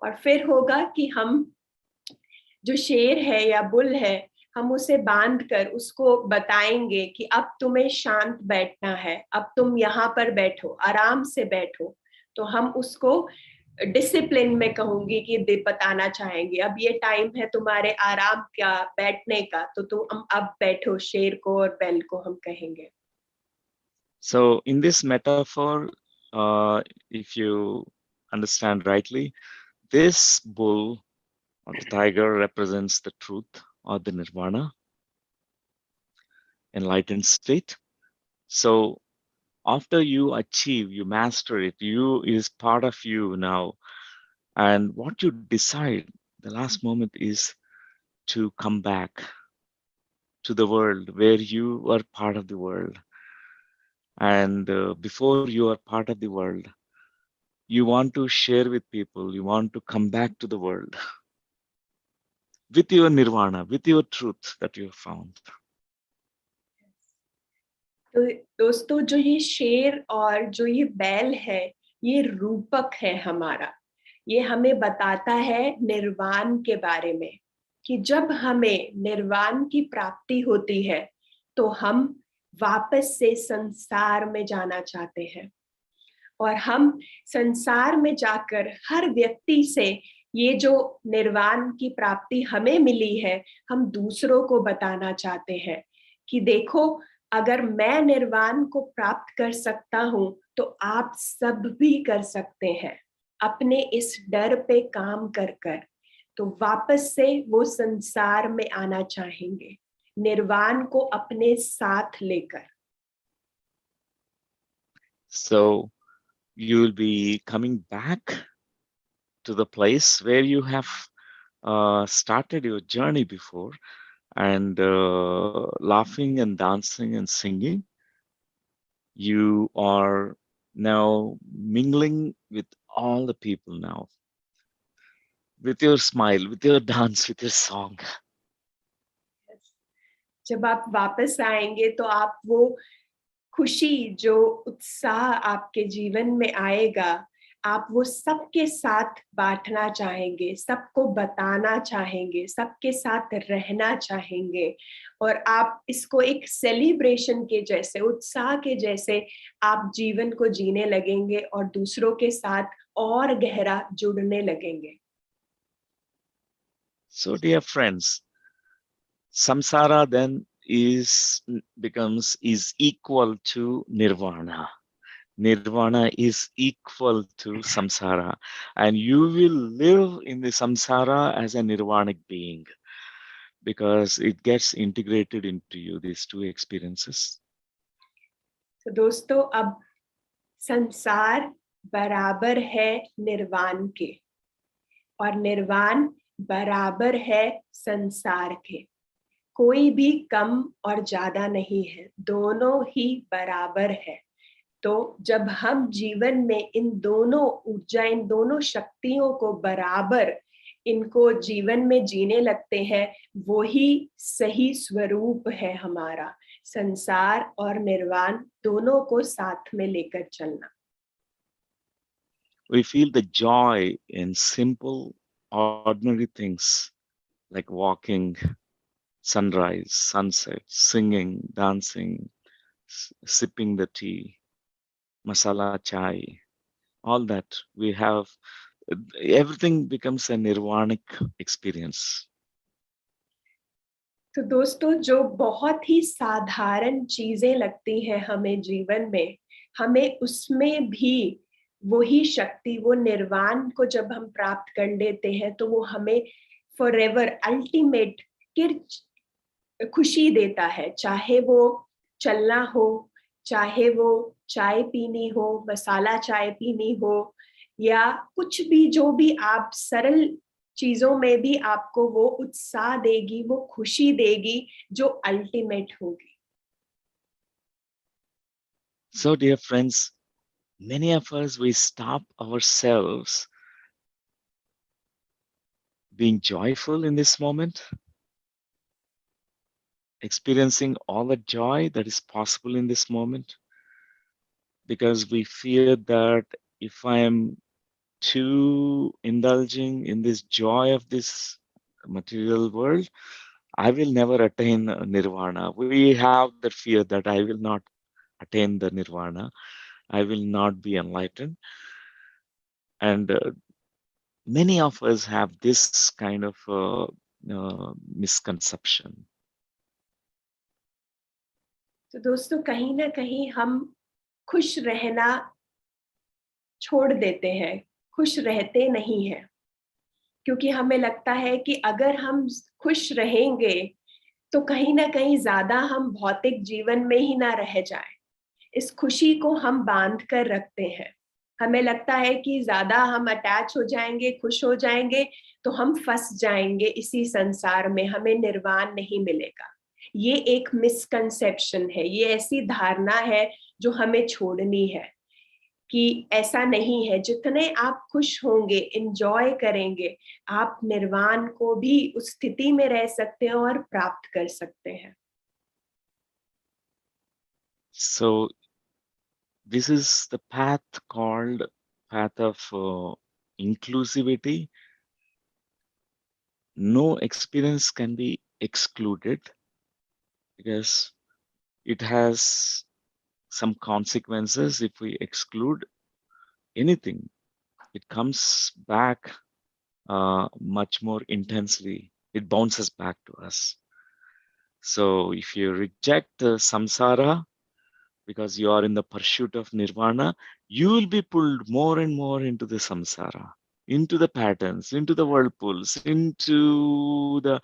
और फिर होगा कि हम जो शेर है या bull है, हम उसे बांध कर उसको बताएंगे कि अब तुम्हें शांत बैठना है, अब तुम यहाँ पर बैठो, आराम से बैठो। तो हम उसको डिसिप्लिन में कहूंगी कि बताना चाहेंगे, अब ये टाइम है तुम्हारे आराम का, बैठने का, तो तुम अब बैठो, शेर को और बैल को हम कहेंगे। So in this metaphor, if you understand rightly, this bull or the tiger represents the truth or the nirvana, enlightened state. So after you achieve, you master it, you is part of you now. And what you decide, the last moment is to come back to the world where you are part of the world. And before you are part of the world, you want to share with people, you want to come back to the world with your nirvana, with your truth that you have found. तो दोस्तों, जो ये शेर और जो ये बैल है, ये रूपक है हमारा, ये हमें बताता है निर्वाण के बारे में, कि जब हमें निर्वाण की प्राप्ति होती है तो हम वापस से संसार में जाना चाहते हैं और हम संसार में जाकर हर व्यक्ति से ये जो निर्वाण की प्राप्ति हमें मिली है, हम दूसरों को बताना चाहते हैं कि देखो, अगर मैं निर्वाण को प्राप्त कर सकता हूं तो आप सब भी कर सकते हैं, अपने इस डर पे काम कर कर। तो वापस से वो संसार में आना चाहेंगे, निर्वाण को अपने साथ लेकर। So you will be coming back to the place where you have started your journey before, and laughing and dancing and singing. You are now mingling with all the people now, with your smile, with your dance, with your song. जब आप वापस आएंगे तो आप वो खुशी, जो उत्साह आपके जीवन में आएगा, आप वो सबके साथ बांटना चाहेंगे, सबको बताना चाहेंगे, सबके साथ रहना चाहेंगे और आप इसको एक सेलिब्रेशन के जैसे, उत्साह के जैसे आप जीवन को जीने लगेंगे और दूसरों के साथ और गहरा जुड़ने लगेंगे। So dear friends, Samsara then is equal to Nirvana. Nirvana is equal to Samsara, and you will live in the Samsara as a Nirvanic being because it gets integrated into you, these two experiences. तो दोस्तों, अब संसार बराबर है निर्वाण के और निर्वाण बराबर है संसार के। कोई भी कम और ज्यादा नहीं है, दोनों ही बराबर है। तो जब हम जीवन में इन दोनों ऊर्जा, इन दोनों शक्तियों को बराबर इनको जीवन में जीने लगते हैं, वो ही सही स्वरूप है हमारा। संसार और निर्वाण दोनों को साथ में लेकर चलना। We feel the joy in simple, ordinary things like walking, sunrise, sunset, singing, dancing, sipping the tea, masala chai, all that we have, everything becomes a nirvanic experience. तो दोस्तों, जो बहुत ही साधारण चीजें लगती हैं हमें जीवन में, हमें उसमें भी वही शक्ति, वो निर्वाण को जब हम प्राप्त कर लेते हैं, तो वो हमें फॉरएवर अल्टीमेट खुशी देता है। चाहे वो चलना हो, चाहे वो चाय पीनी हो, मसाला चाय पीनी हो, या कुछ भी, जो भी आप सरल चीजों में भी आपको वो उत्साह देगी, वो खुशी देगी जो अल्टीमेट होगी। So, dear friends, many of us, we stop ourselves being joyful in this moment, experiencing all the joy that is possible in this moment, because we fear that if I am too indulging in this joy of this material world, I will never attain nirvana. We have that fear that I will not attain the nirvana, I will not be enlightened. And many of us have this kind of misconception. तो दोस्तों, कहीं ना कहीं हम खुश रहना छोड़ देते हैं, खुश रहते नहीं हैं, क्योंकि हमें लगता है कि अगर हम खुश रहेंगे तो कहीं ना कहीं ज्यादा हम भौतिक जीवन में ही ना रह जाएं। इस खुशी को हम बांध कर रखते हैं। हमें लगता है कि ज्यादा हम अटैच हो जाएंगे, खुश हो जाएंगे, तो हम फंस जाएंगे इसी संसार में, हमें निर्वाण नहीं मिलेगा। ये एक मिसकंसेप्शन है, ये ऐसी धारणा है जो हमें छोड़नी है कि ऐसा नहीं है। जितने आप खुश होंगे, एंजॉय करेंगे, आप निर्वाण को भी उस स्थिति में रह सकते हैं और प्राप्त कर सकते हैं। So this is the path called path of inclusivity. No experience can be excluded because it has some consequences. If we exclude anything, it comes back much more intensely. It bounces back to us. So if you reject samsara because you are in the pursuit of nirvana, you will be pulled more and more into the samsara, into the patterns, into the whirlpools, into the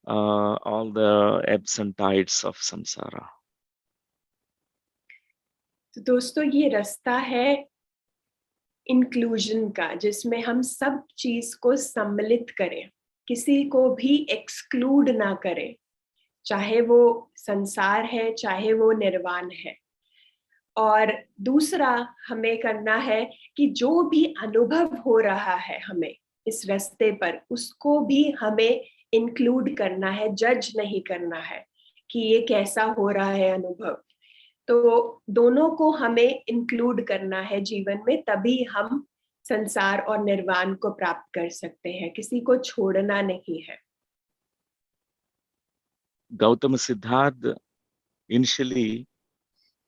all the ebbs and tides of samsara. तो दोस्तों, ये रास्ता है inclusion का, जिसमें हम सब चीज को सम्मिलित करें, किसी को भी एक्सक्लूड ना करें, चाहे वो संसार है, चाहे वो निर्वाण है। और दूसरा हमें करना है कि जो भी अनुभव हो रहा है हमें इस रास्ते पर, उसको भी हमें इंक्लूड करना है, जज नहीं करना है कि ये कैसा हो रहा है अनुभव। तो दोनों को हमें इंक्लूड करना है जीवन में, तभी हम संसार और निर्वाण को प्राप्त कर सकते हैं। किसी को छोड़ना नहीं है। Gautama Siddhartha, initially,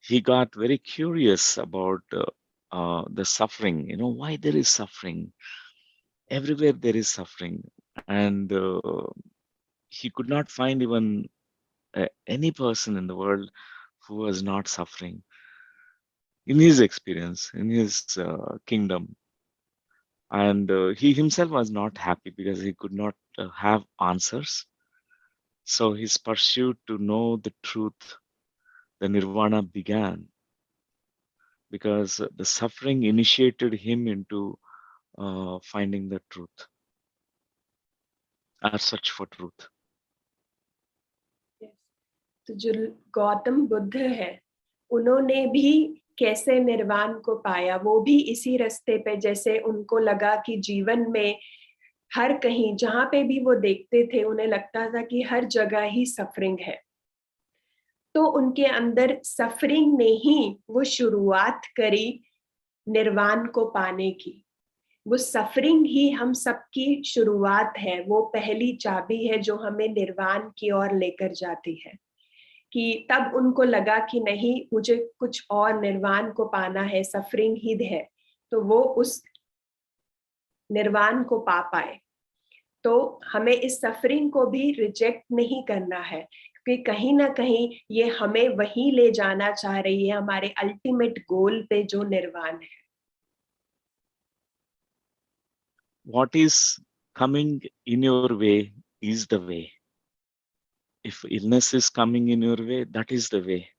he got very curious about the suffering, why there is suffering. Everywhere there is suffering. And he could not find even any person in the world who was not suffering in his experience, in his kingdom. And he himself was not happy because he could not have answers. So his pursuit to know the truth, the nirvana, began because the suffering initiated him into finding the truth, our search for truth. तो जो गौतम बुद्ध है, उन्होंने भी कैसे निर्वाण को पाया, वो भी इसी रास्ते पे, जैसे उनको लगा कि जीवन में हर कहीं जहां पे भी वो देखते थे, उन्हें लगता था कि हर जगह ही सफरिंग है। तो उनके अंदर सफरिंग ने ही वो शुरुआत करी निर्वाण को पाने की। वो सफरिंग ही हम सबकी शुरुआत है, वो पहली चाबी है जो हमें निर्वाण की ओर लेकर जाती है। कि तब उनको लगा कि नहीं, मुझे कुछ और निर्वाण को पाना है, सफरिंग ही है, तो वो उस निर्वाण को पा पाए। तो हमें इस सफरिंग को भी रिजेक्ट नहीं करना है, क्योंकि कहीं ना कहीं ये हमें वहीं ले जाना चाह रही है, हमारे अल्टीमेट गोल पे, जो निर्वाण है। What is coming in your way is the way. If illness is coming in your way, that is the way.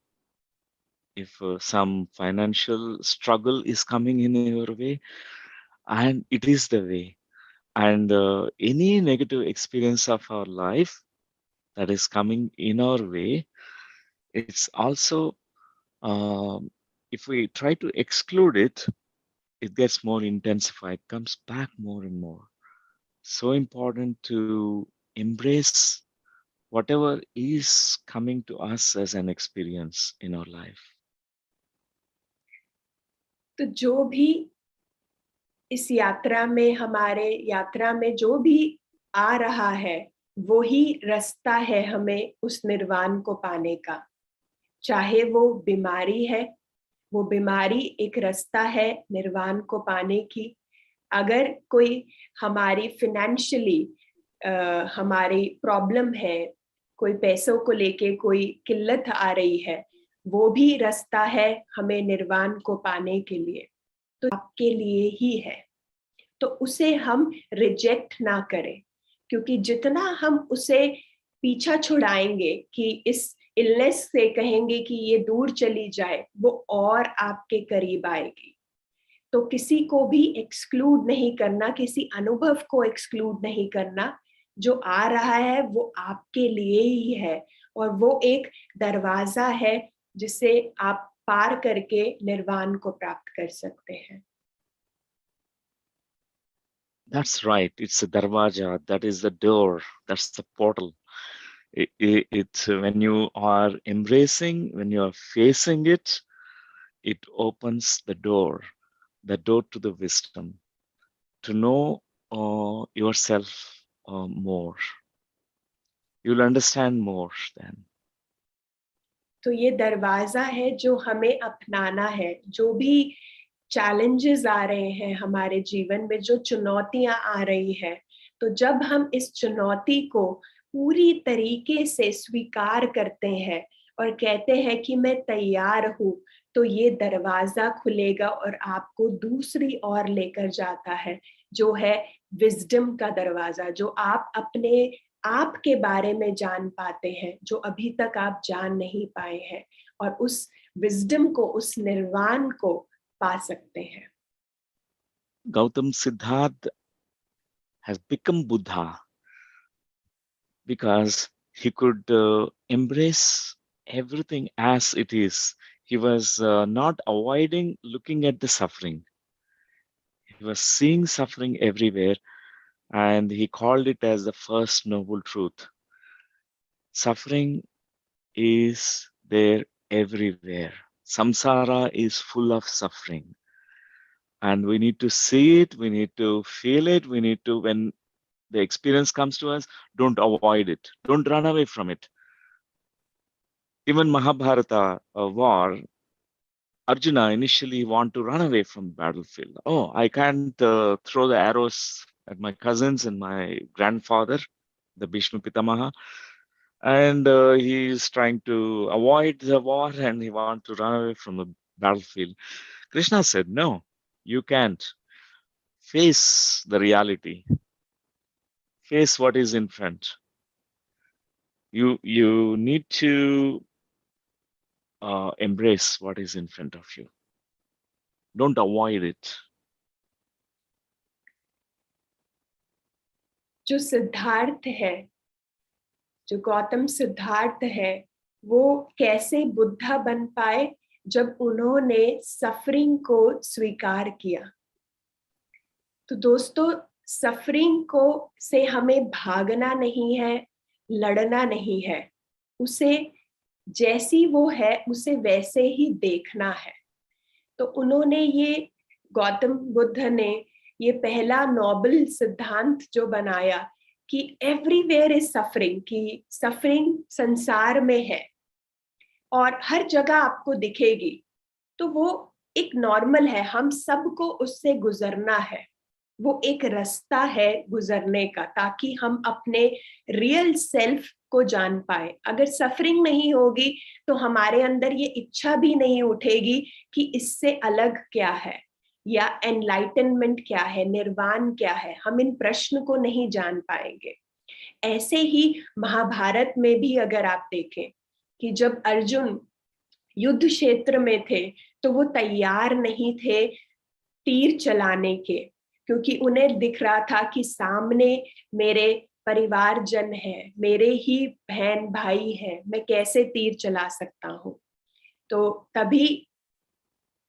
If some financial struggle is coming in your way, and it is the way. And any negative experience of our life that is coming in our way, it's also, if we try to exclude it, it gets more intensified, comes back more and more. So important to embrace whatever is coming to us as an experience in our life. तो जो भी इस यात्रा में, हमारे यात्रा में जो भी आ रहा है, वो ही रास्ता है हमें उस निर्वाण को पाने का। चाहे वो बीमारी है, वो बीमारी एक रास्ता है निर्वाण को पाने की। अगर कोई हमारी फिनेंशियली हमारी प्रॉब्लम है, कोई पैसों को लेके कोई किल्लत आ रही है, वो भी रास्ता है हमें निर्वाण को पाने के लिए, तो आपके लिए ही है। तो उसे हम रिजेक्ट ना करें, क्योंकि जितना हम उसे पीछा छुड़ाएंगे कि इस इलनेस से कहेंगे कि ये दूर चली जाए, वो और आपके करीब आएगी। तो किसी को भी एक्सक्लूड नहीं करना, किसी अनुभव को एक्सक्लूड नहीं करना। जो आ रहा है वो आपके लिए ही है, और वो एक दरवाजा है जिसे आप पार करके निर्वाण को प्राप्त कर सकते हैं। That's right. It's a darwaja. That is the door. That's the portal. It's when you are embracing, when you are facing it, it opens the door to the wisdom, to know yourself more. You'll understand more then. तो ये दरवाजा है जो हमें अपनाना है। जो भी चैलेंजेस आ रहे हैं हमारे जीवन में, जो चुनौतियां आ रही है, तो जब हम इस चुनौती को पूरी तरीके से स्वीकार करते हैं और कहते हैं कि मैं तैयार हूँ, तो ये दरवाजा खुलेगा और आपको दूसरी ओर लेकर जाता है, जो है विजडम का दरवाजा, जो आप अपने आप के बारे में जान पाते हैं, जो अभी तक आप जान नहीं पाए हैं, और उस विजडम को, उस निर्वाण को पा सकते हैं। Gautam Siddharth has become Buddha because he could embrace everything as it is. He was not avoiding looking at the suffering. He was seeing suffering everywhere, and he called it as the first noble truth. Suffering is there everywhere. Samsara is full of suffering, and we need to see it, we need to feel it, we need to, when the experience comes to us, don't avoid it, don't run away from it. Even Mahabharata war, Arjuna initially want to run away from the battlefield. Oh, I can't throw the arrows at my cousins and my grandfather, the Bhishma Pitamaha, and he is trying to avoid the war and he wants to run away from the battlefield. Krishna said, no, you can't. Face the reality. Face what is in front. You need to embrace what is in front of you. Don't avoid it. जो सिद्धार्थ है, जो गौतम सिद्धार्थ है, वो कैसे बुद्धा बन पाए जब उन्होंने सफरिंग को स्वीकार किया। तो दोस्तों, सफरिंग को से हमें भागना नहीं है, लड़ना नहीं है, उसे जैसी वो है उसे वैसे ही देखना है। तो उन्होंने ये, गौतम बुद्ध ने ये पहला नोबल सिद्धांत जो बनाया कि एवरीवेयर इज सफरिंग, कि सफरिंग संसार में है और हर जगह आपको दिखेगी, तो वो एक नॉर्मल है, हम सबको उससे गुजरना है। वो एक रास्ता है गुजरने का, ताकि हम अपने रियल सेल्फ को जान पाए। अगर सफरिंग नहीं होगी तो हमारे अंदर ये इच्छा भी नहीं उठेगी कि इससे अलग क्या है, या एनलाइटनमेंट क्या है, निर्वाण क्या है। हम इन प्रश्न को नहीं जान पाएंगे। ऐसे ही महाभारत में भी अगर आप देखें कि जब अर्जुन युद्ध क्षेत्र में थे, तो वो तैयार नहीं थे तीर चलाने के, क्योंकि उन्हें दिख रहा था कि सामने मेरे परिवारजन है, मेरे ही बहन भाई है, मैं कैसे तीर चला सकता हूँ। तो तभी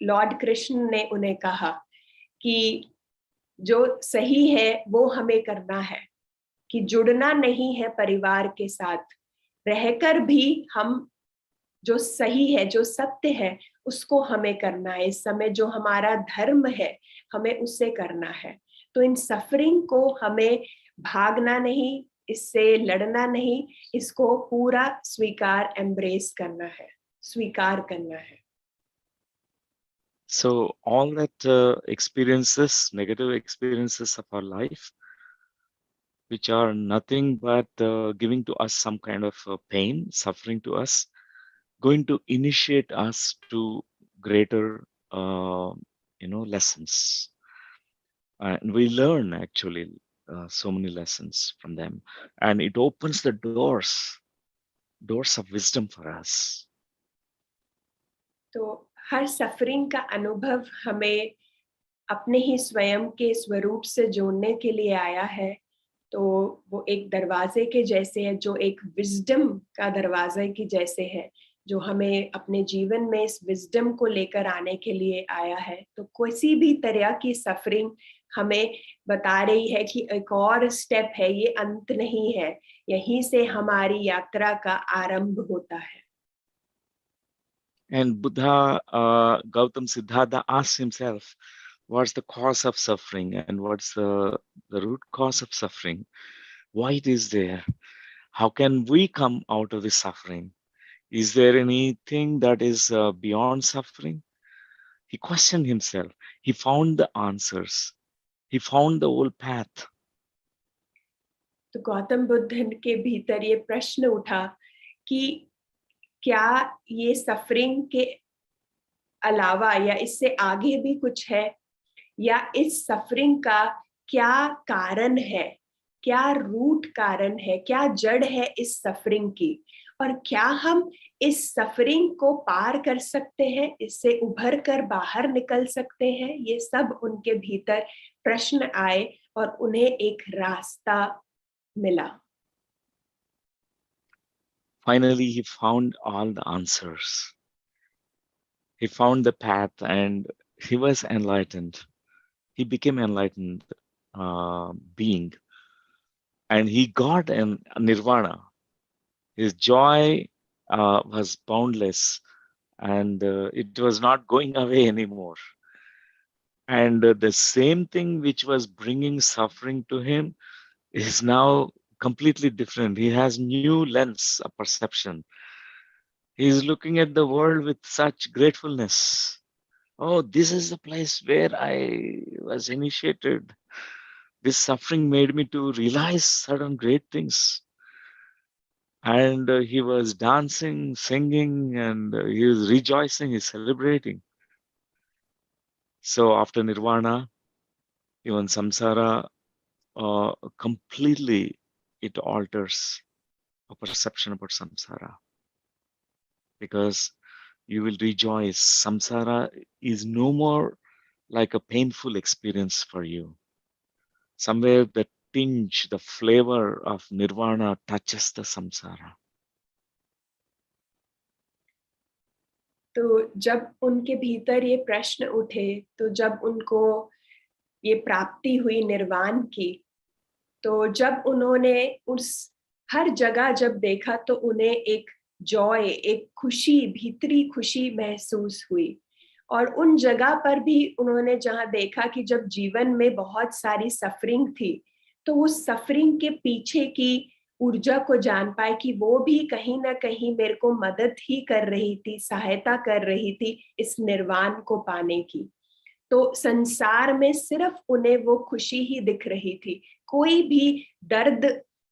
लॉर्ड कृष्ण ने उन्हें कहा कि जो सही है वो हमें करना है, कि जुड़ना नहीं है परिवार के साथ, रहकर भी हम जो सही है, जो सत्य है, उसको हमें करना है। इस समय जो हमारा धर्म है, हमें उससे करना है। तो इन सफरिंग को हमें भागना नहीं, इससे लड़ना नहीं, इसको पूरा स्वीकार, एम्ब्रेस करना है, स्वीकार करना है। So all that experiences, negative experiences of our life, which are nothing but giving to us some kind of pain, suffering to us, going to initiate us to greater, lessons. And we learn actually so many lessons from them, and it opens the doors of wisdom for us. तो हर suffering का अनुभव हमें अपने ही स्वयं के स्वरूप से जोड़ने के लिए आया है। तो वो एक दरवाजे के जैसे है, जो एक विजडम का दरवाजे की जैसे है, जो हमें अपने जीवन में इस विजडम को लेकर आने के लिए आया है। तो किसी भी तरह की सफरिंग हमें बता रही है कि एक और स्टेप है, ये अंत नहीं है, यहीं से हमारी यात्रा का आरंभ होता है। And Buddha, Gautam Siddhartha asked himself, what's the cause of suffering and what's the root cause of suffering? Why it is there? How can we come out of this suffering? Is there anything that is beyond suffering? He questioned himself. He found the answers. He found the whole path. तो गौतम बुद्ध के भीतर ये प्रश्न उठा कि क्या ये suffering के अलावा या इससे आगे भी कुछ है, या इस सफरिंग का क्या कारण है, क्या रूट कारण है, क्या जड़ है इस सफरिंग की, और क्या हम इस सफरिंग को पार कर सकते हैं, इससे उभर कर बाहर निकल सकते हैं। ये सब उनके भीतर प्रश्न आए और उन्हें एक रास्ता मिला। Finally, he found all the answers. He found the path and he was enlightened. He became enlightened being, and he got an nirvana. His joy was boundless, and it was not going away anymore. And the same thing which was bringing suffering to him is now completely different. He has new lens of perception. He is looking at the world with such gratefulness. Oh, this is the place where I was initiated. This suffering made me to realize certain great things. And he was dancing, singing, and he was rejoicing, he's celebrating. So after Nirvana, even Samsara, completely it alters a perception about Samsara, because you will rejoice. Samsara is no more like a painful experience for you. Somewhere the tinge, the flavor of Nirvana touches the Samsara. तो जब उनके भीतर ये प्रश्न उठे, तो जब उनको ये प्राप्ति हुई निर्वाण की, तो जब उन्होंने उस हर जगह जब देखा तो उन्हें एक जॉय, एक खुशी, भीतरी खुशी महसूस हुई। और उन जगह पर भी उन्होंने जहाँ देखा कि जब जीवन में बहुत सारी सफरिंग थी, तो उस सफरिंग के पीछे की ऊर्जा को जान पाए कि वो भी कहीं ना कहीं मेरे को मदद ही कर रही थी, सहायता कर रही थी इस निर्वाण को पाने की। तो संसार में सिर्फ उन्हें वो खुशी ही दिख रही थी, कोई भी दर्द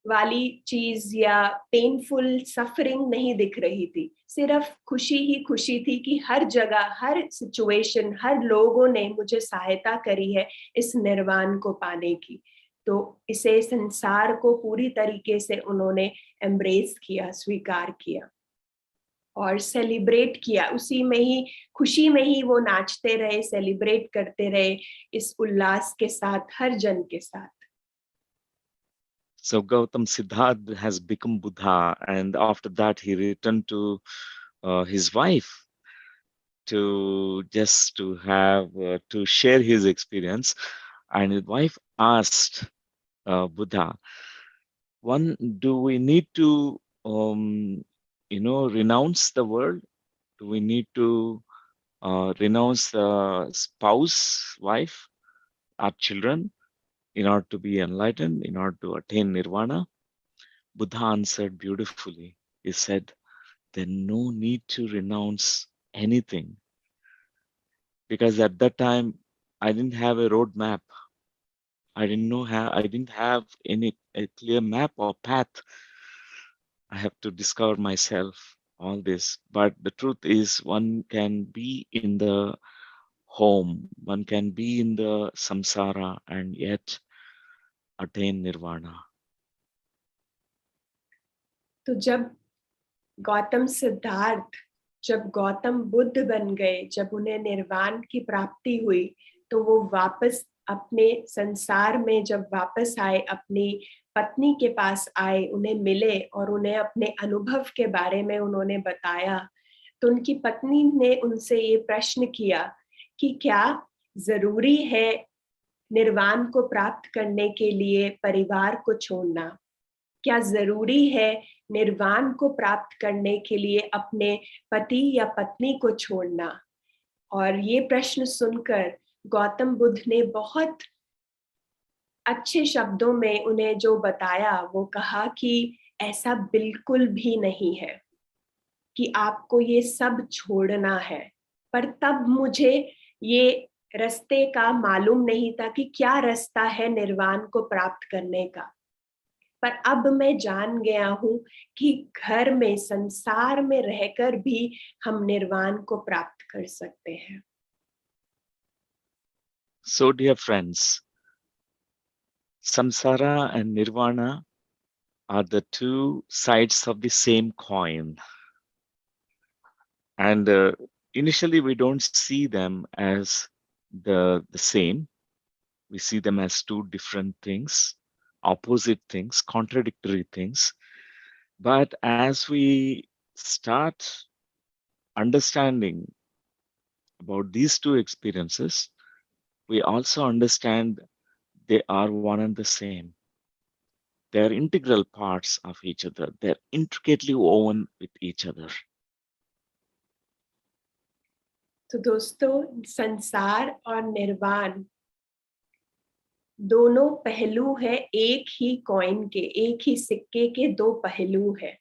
वाली चीज या पेनफुल सफरिंग नहीं दिख रही थी, सिर्फ खुशी ही खुशी थी कि हर जगह, हर सिचुएशन, हर लोगों ने मुझे सहायता करी है इस निर्वाण को पाने की। तो इसे संसार को पूरी तरीके से उन्होंने एम्ब्रेस किया, स्वीकार किया और सेलिब्रेट किया। उसी में ही, खुशी में ही वो नाचते रहे, सेलिब्रेट करते रहे इस उल्लास के साथ, हर जन के साथ। So Gautam Siddharth has become Buddha, and after that he returned to his wife to share his experience. And his wife asked Buddha, "One, do we need to, renounce the world? Do we need to renounce the spouse, wife, our children, in order to be enlightened, in order to attain nirvana?" Buddha answered beautifully. He said, "There's no need to renounce anything, because at that time I didn't have a roadmap. I didn't have any a clear map or path. I have to discover myself, all this. But the truth is, one can be in the home, one can be in the samsara and yet attain nirvana." तो जब गौतम सिद्धार्थ, जब गौतम बुद्ध बन गए, जब उन्हें निर्वाण की प्राप्ति हुई, तो वो वापस अपने संसार में जब वापस आए, अपनी पत्नी के पास आए, उन्हें मिले और उन्हें अपने अनुभव के बारे में उन्होंने बताया। तो उनकी पत्नी ने उनसे ये प्रश्न किया कि क्या जरूरी है निर्वाण को प्राप्त करने के लिए परिवार को छोड़ना? क्या जरूरी है निर्वाण को प्राप्त करने के लिए अपने पति या पत्नी को छोड़ना? और ये प्रश्न सुनकर गौतम बुद्ध ने बहुत अच्छे शब्दों में उन्हें जो बताया, वो कहा कि ऐसा बिल्कुल भी नहीं है कि आपको ये सब छोड़ना है। पर तब मुझे ये रास्ते का मालूम नहीं था कि क्या रास्ता है निर्वाण को प्राप्त करने का। पर अब मैं जान गया हूँ कि घर में, संसार में रहकर भी हम निर्वाण को प्राप्त कर सकते हैं। So, dear friends, samsara and nirvana are the two sides of the same coin. And initially, we don't see them as the same. We see them as two different things, opposite things, contradictory things. But as we start understanding about these two experiences, we also understand they are one and the same. They are integral parts of each other. They're intricately woven with each other. तो दोस्तों, संसार और निर्वाण दोनों पहलू है एक ही coin के, एक ही सिक्के के दो पहलू है।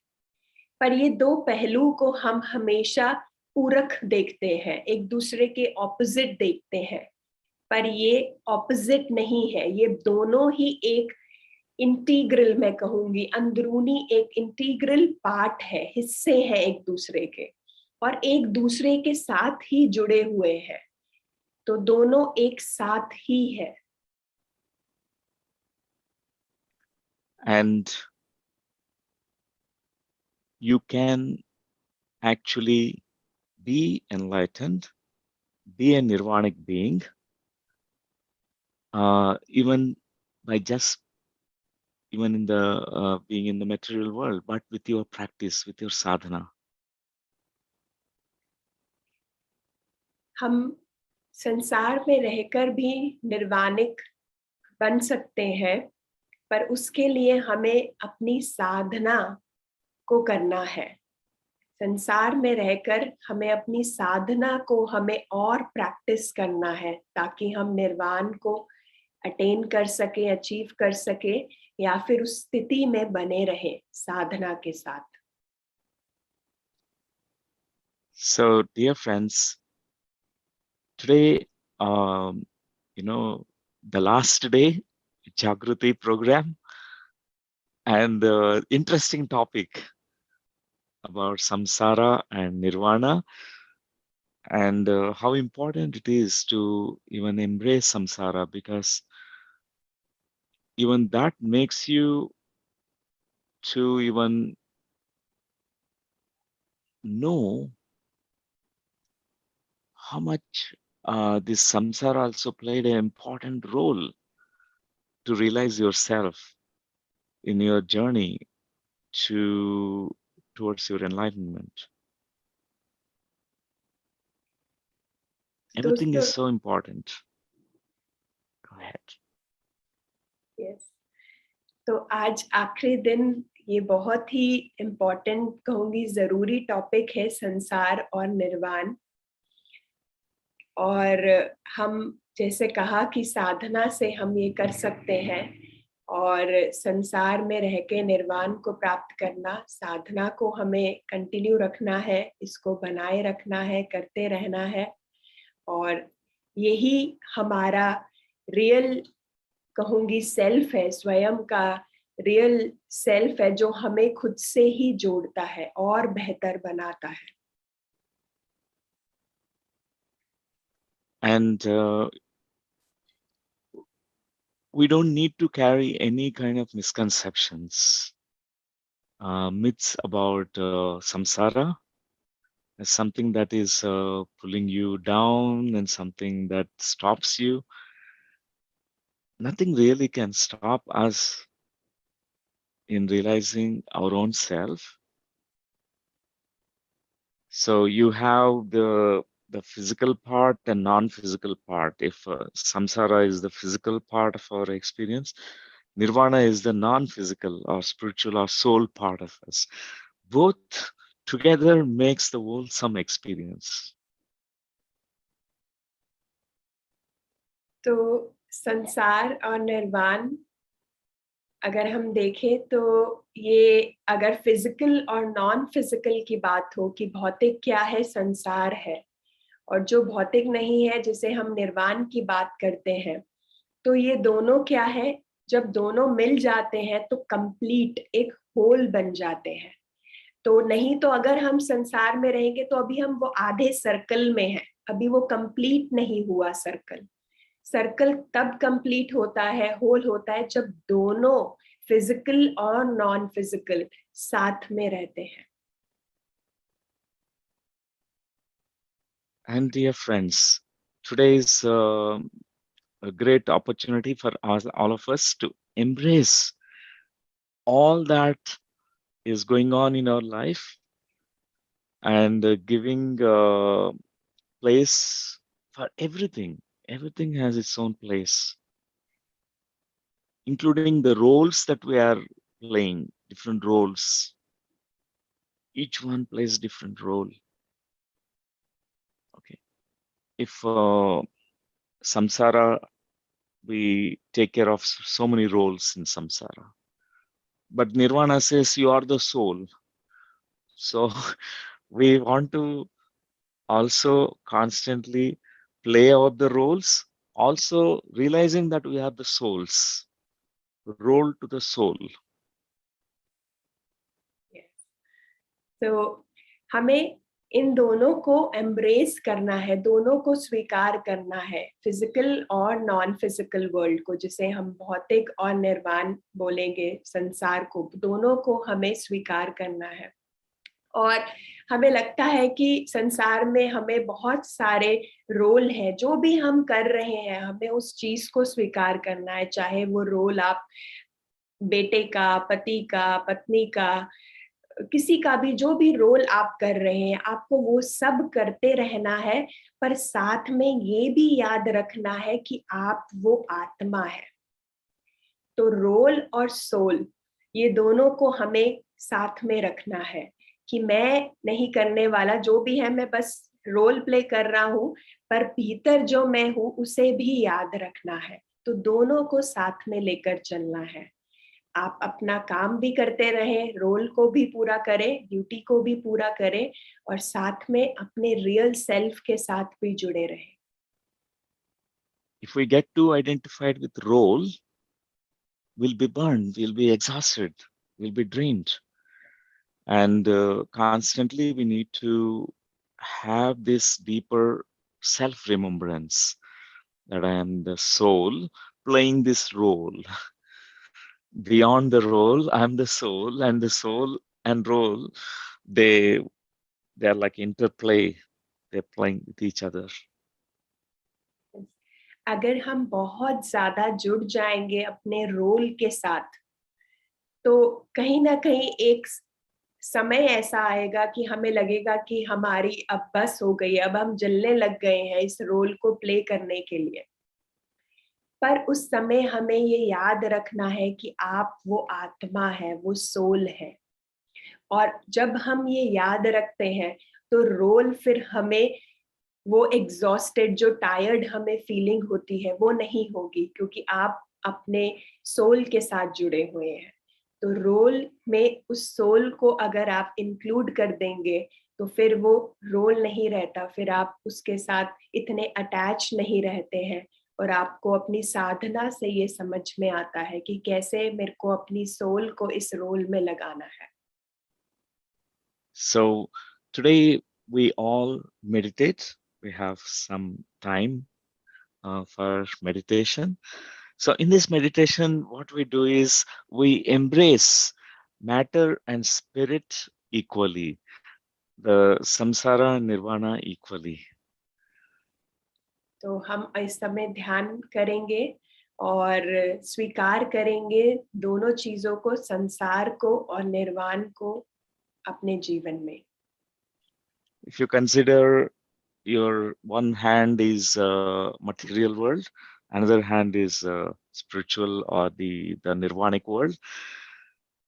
पर ये दो पहलू को हम हमेशा पूरक देखते हैं, एक दूसरे के ऑपोजिट देखते हैं। पर ये ऑपोजिट नहीं है, ये दोनों ही एक इंटीग्रल, मैं कहूंगी अंदरूनी एक इंटीग्रल पार्ट है, हिस्से हैं एक दूसरे के और एक दूसरे के साथ ही जुड़े हुए हैं। तो दोनों एक साथ ही है। And you can actually be enlightened, be a nirvanic being, even by just even in the being in the material world, but with your practice, with your sadhana. हम संसार में रहकर भी निर्वाणिक बन सकते हैं, पर उसके लिए हमें अपनी साधना को करना है। संसार में रहकर हमें अपनी साधना को हमें और प्रैक्टिस करना है, ताकि हम निर्वाण को अटेन कर सके, अचीव कर सके, या फिर उस स्थिति में बने रहे साधना के साथ। So, dear friends, today, um, you know, the last day, Jagruti program, and interesting topic about Samsara and Nirvana, and how important it is to even embrace Samsara, because even that makes you to even know how much this Samsara also played an important role to realize yourself in your journey towards your enlightenment. Everything दोस्तों, is so important. Go ahead. Yes, तो आज आखिरी दिन, ये बहुत ही important कहूंगी, जरूरी topic है संसार और निर्वाण। और हम जैसे कहा कि साधना से हम ये कर सकते हैं, और संसार में रह के निर्वाण को प्राप्त करना, साधना को हमें कंटिन्यू रखना है, इसको बनाए रखना है, करते रहना है। और यही हमारा रियल कहूंगी सेल्फ है, स्वयं का रियल सेल्फ है, जो हमें खुद से ही जोड़ता है और बेहतर बनाता है। And we don't need to carry any kind of misconceptions, myths about samsara as something that is pulling you down and something that stops you. Nothing really can stop us in realizing our own self. So you have the physical part and non-physical part. If samsara is the physical part of our experience, nirvana is the non-physical or spiritual or soul part of us. Both together makes the wholesome experience. तो संसार और निर्वाण अगर हम देखें तो ये अगर फिजिकल और नॉन फिजिकल की बात हो कि भौतिक क्या है, संसार है, और जो भौतिक नहीं है जिसे हम निर्वाण की बात करते हैं, तो ये दोनों क्या है, जब दोनों मिल जाते हैं तो कंप्लीट एक होल बन जाते हैं। तो नहीं तो अगर हम संसार में रहेंगे तो अभी हम वो आधे सर्कल में हैं, अभी वो कंप्लीट नहीं हुआ सर्कल। सर्कल तब कंप्लीट होता है, होल होता है, जब दोनों फिजिकल और नॉन फिजिकल साथ में रहते हैं। And dear friends, today is a great opportunity for us, all of us, to embrace all that is going on in our life and giving place for everything. Everything has its own place, including the roles that we are playing, different roles. Each one plays different role. Okay. If samsara, we take care of so many roles in samsara. But Nirvana says you are the soul. So we want to also constantly play out the roles, also realizing that we are the souls, role to the soul. तो हमें इन दोनों को embrace करना है, दोनों को स्वीकार करना है, फिजिकल और नॉन फिजिकल वर्ल्ड को, जिसे हम भौतिक और निर्वाण बोलेंगे, संसार को, दोनों को हमें स्वीकार करना है। और हमें लगता है कि संसार में हमें बहुत सारे रोल हैं, जो भी हम कर रहे हैं हमें उस चीज को स्वीकार करना है, चाहे वो रोल आप बेटे का, पति का, पत्नी का, किसी का भी जो भी रोल आप कर रहे हैं, आपको वो सब करते रहना है, पर साथ में ये भी याद रखना है कि आप वो आत्मा है। तो रोल और सोल, ये दोनों को हमें साथ में रखना है कि मैं नहीं करने वाला, जो भी है मैं बस रोल प्ले कर रहा हूँ, पर भीतर जो मैं हूँ उसे भी याद रखना है। तो दोनों को साथ में लेकर चलना है। आप अपना काम भी करते रहें, रोल को भी पूरा करें, ड्यूटी को भी पूरा करें, और साथ में अपने रियल सेल्फ के साथ भी जुड़े रहें। If we get too identified with role, we'll be burned, we'll be exhausted, we'll be drained. And constantly we need to have this deeper self-remembrance that I am the soul playing this role. Beyond the role, I'm the soul, and the soul and role, they they're like interplay. They're playing with each other. अगर हम बहुत ज्यादा जुड़ जाएंगे अपने role के साथ, तो कहीं ना कहीं एक समय ऐसा आएगा कि हमें लगेगा कि हमारी अब बस हो गई, अब हम जलने लग गए हैं इस रोल को प्ले करने के लिए। पर उस समय हमें ये याद रखना है कि आप वो आत्मा है, वो सोल है। और जब हम ये याद रखते हैं, तो रोल फिर हमें वो एग्जॉस्टेड, जो टायर्ड हमें फीलिंग होती है, वो नहीं होगी, क्योंकि आप अपने सोल के साथ जुड़े हुए हैं। तो रोल में उस सोल को अगर आप इंक्लूड कर देंगे, तो फिर वो रोल नहीं रहता, फिर आप उसके साथ इतने अटैच नहीं रहते हैं, और आपको अपनी साधना से ये समझ में आता है कि कैसे मेरे को अपनी सोल को इस रोल में लगाना है। So today we all meditate. We have some time for meditation. So in this meditation, what we do is we embrace matter and spirit equally, the samsara and nirvana equally. तो हम इस समय ध्यान करेंगे और स्वीकार करेंगे दोनों चीजों को, संसार को और निर्वाण को अपने जीवन में। If you consider your one hand is material world, another hand is spiritual or the nirvanic world,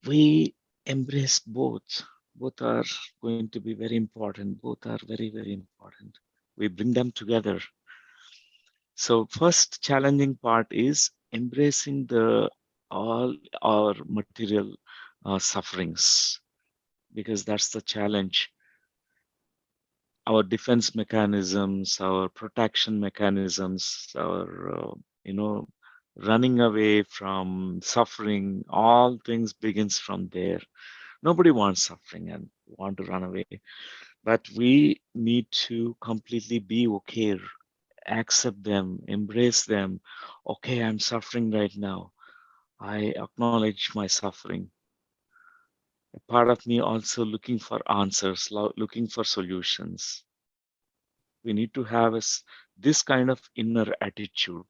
we embrace both. Both are going to be very important. Both are very, very important. We bring them together. So first challenging part is embracing the all our material sufferings, because that's the challenge. Our defense mechanisms, our protection mechanisms, our running away from suffering, all things begins from there. Nobody wants suffering and want to run away, but we need to completely be okay, accept them, embrace them. Okay, I'm suffering right now. I acknowledge my suffering. A part of me also looking for answers, looking for solutions. We need to have this kind of inner attitude.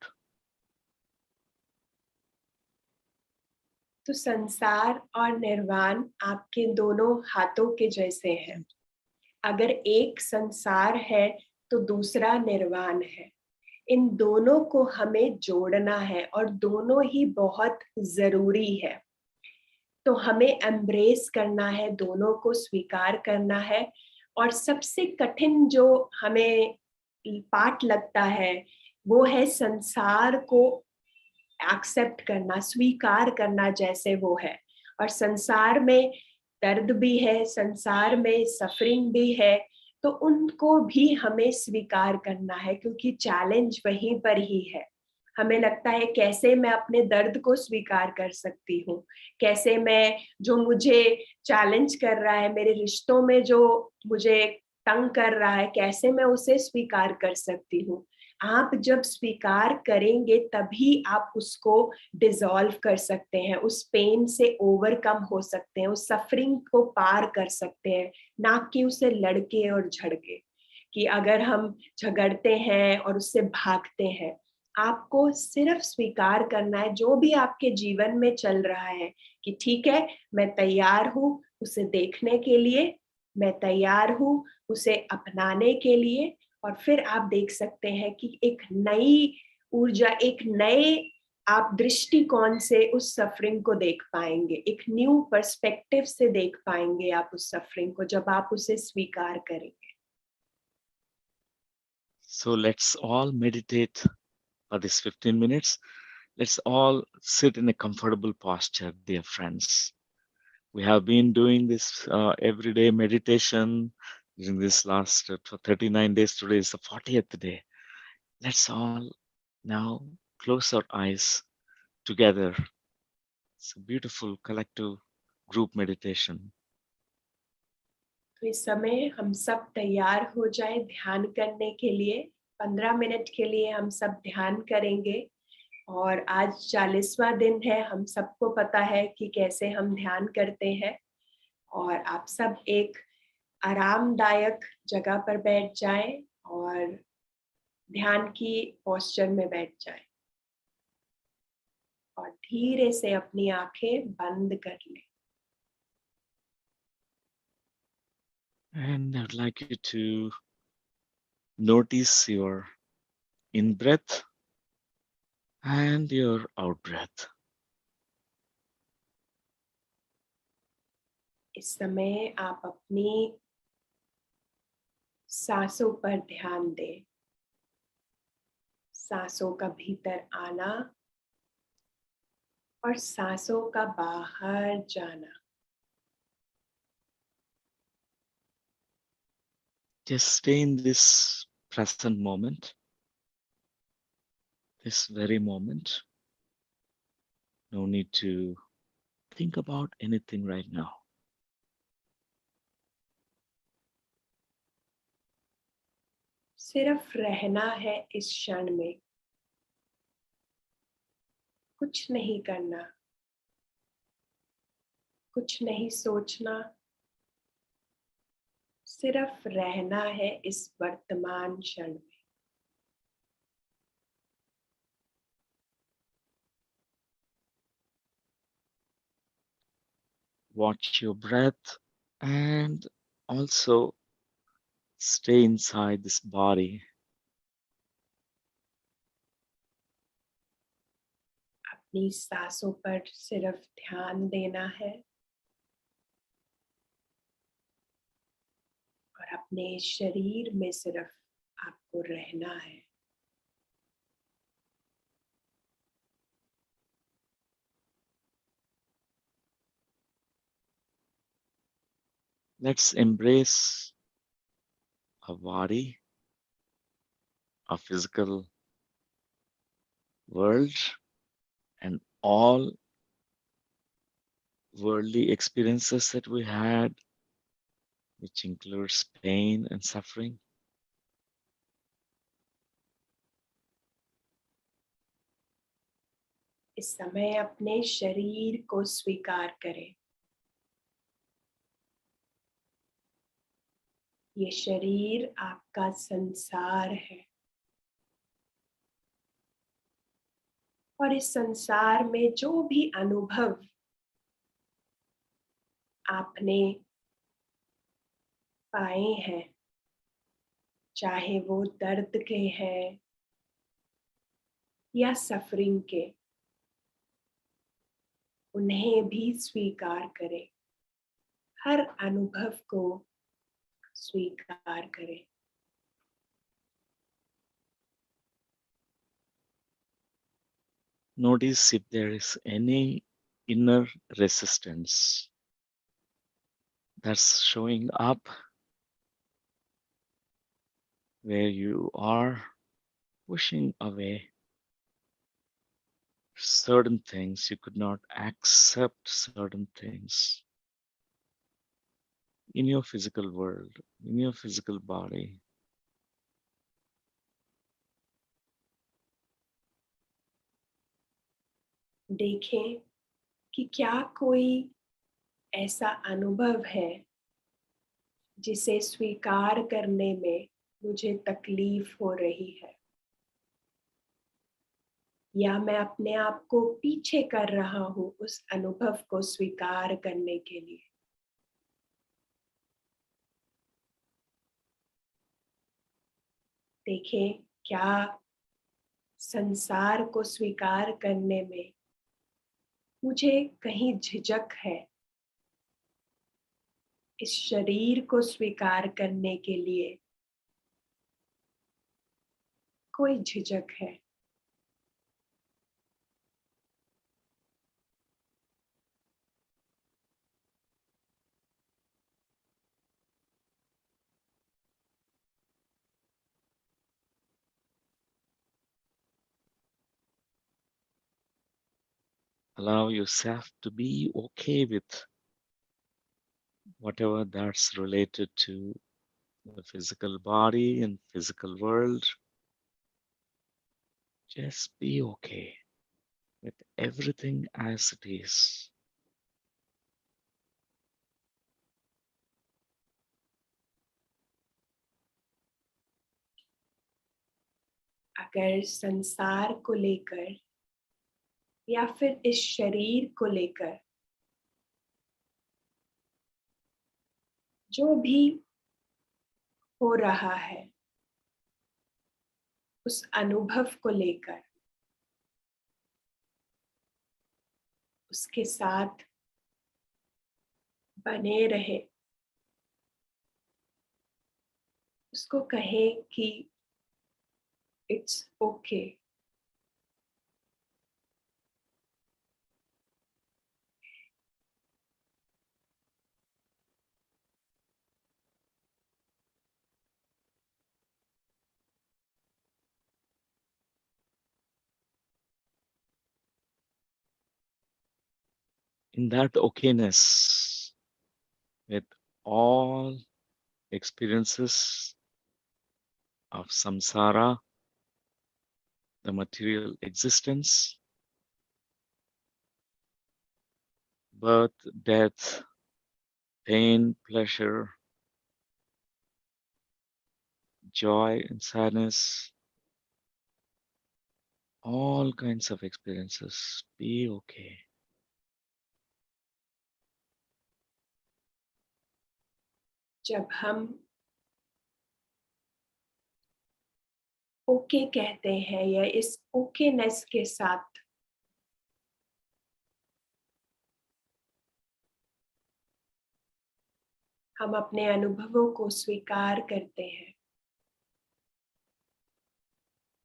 तो संसार और निर्वाण आपके दोनों हाथों के जैसे हैं। अगर एक संसार है तो दूसरा निर्वाण है। इन दोनों को हमें जोड़ना है और दोनों ही बहुत जरूरी है। तो हमें एम्ब्रेस करना है, दोनों को स्वीकार करना है। और सबसे कठिन जो हमें पाठ लगता है, वो है संसार को एक्सेप्ट करना, स्वीकार करना जैसे वो है। और संसार में दर्द भी है, संसार में सफरिंग भी है, तो उनको भी हमें स्वीकार करना है, क्योंकि चैलेंज वहीं पर ही है। हमें लगता है कैसे मैं अपने दर्द को स्वीकार कर सकती हूँ, कैसे मैं, जो मुझे चैलेंज कर रहा है, मेरे रिश्तों में जो मुझे तंग कर रहा है, कैसे मैं उसे स्वीकार कर सकती हूँ। आप जब स्वीकार करेंगे तभी आप उसको डिसॉल्व कर सकते हैं, उस पेन से ओवरकम हो सकते हैं, उस सफरिंग को पार कर सकते हैं, ना कि उसे लड़के और झड़के। कि अगर हम झगड़ते हैं और उससे भागते हैं, आपको सिर्फ स्वीकार करना है जो भी आपके जीवन में चल रहा है, कि ठीक है, मैं तैयार हूँ उसे देखने के लिए मैं तैयार हूँ, उसे अपनाने के लिए। और फिर आप देख सकते हैं कि एक नई ऊर्जा, एक नए आप दृष्टिकोण से उस सफरिंग को देख पाएंगे, एक न्यू पर्सपेक्टिव से देख पाएंगे आप उस सफरिंग को, जब आप उसे स्वीकार करेंगे। So let's all meditate for this 15 minutes. Let's all sit in a comfortable posture, dear friends. We have been doing this everyday meditation during this last 39 days. Today is the 40th day. Let's all now close our eyes together. It's a beautiful collective group meditation. तो इस समय हम सब तैयार हो जाए ध्यान करने के लिए। 15 मिनट के लिए हम सब ध्यान करेंगे। और आज 40वां दिन है। हम सबको पता है कि कैसे हम ध्यान करते हैं। और आप सब एक आरामदायक जगह पर बैठ जाएं और ध्यान की पोस्चर में बैठ जाएं और धीरे से अपनी आंखें बंद कर लें। And I'd like you to notice your in breath and your out breath. इस समय आप अपनी सांसों पर ध्यान दें। सांसों का भीतर आना और सांसों का बाहर जाना। Just stay in this present moment, this very moment. No need to think about anything right now. सिर्फ रहना है इस क्षण में, कुछ नहीं करना, कुछ नहीं सोचना, सिर्फ रहना है इस वर्तमान क्षण में। Watch your breath and also stay inside this body. अपनी सांसों पर सिर्फ ध्यान देना है और अपने शरीर में सिर्फ आपको रहना है। Let's embrace a body, a physical world, and all worldly experiences that we had, which includes pain and suffering. इस समय अपने शरीर को स्वीकार करें। ये शरीर आपका संसार है और इस संसार में जो भी अनुभव आपने पाए हैं, चाहे वो दर्द के हैं या सफरिंग के, उन्हें भी स्वीकार करें। हर अनुभव को स्वीकार करें। Notice if there is any inner resistance that's showing up where you are pushing away certain things, you could not accept certain things in your physical world, in your physical body. देखें कि क्या कोई ऐसा अनुभव है जिसे स्वीकार करने में मुझे तकलीफ हो रही है, या मैं अपने आप को पीछे कर रहा हूं उस अनुभव को स्वीकार करने के लिए। देखें क्या संसार को स्वीकार करने में मुझे कहीं झिझक है। इस शरीर को स्वीकार करने के लिए कोई झिझक है। Allow yourself to be okay with whatever that's related to the physical body and physical world. Just be okay with everything as it is. अगर संसार को लेकर या फिर इस शरीर को लेकर जो भी हो रहा है, उस अनुभव को लेकर उसके साथ बने रहे, उसको कहें कि it's okay. In that okayness with all experiences of samsara, the material existence, birth, death, pain, pleasure, joy, and sadness, all kinds of experiences. Be okay. जब हम ओके कहते हैं या इस ओकेनेस के साथ हम अपने अनुभवों को स्वीकार करते हैं,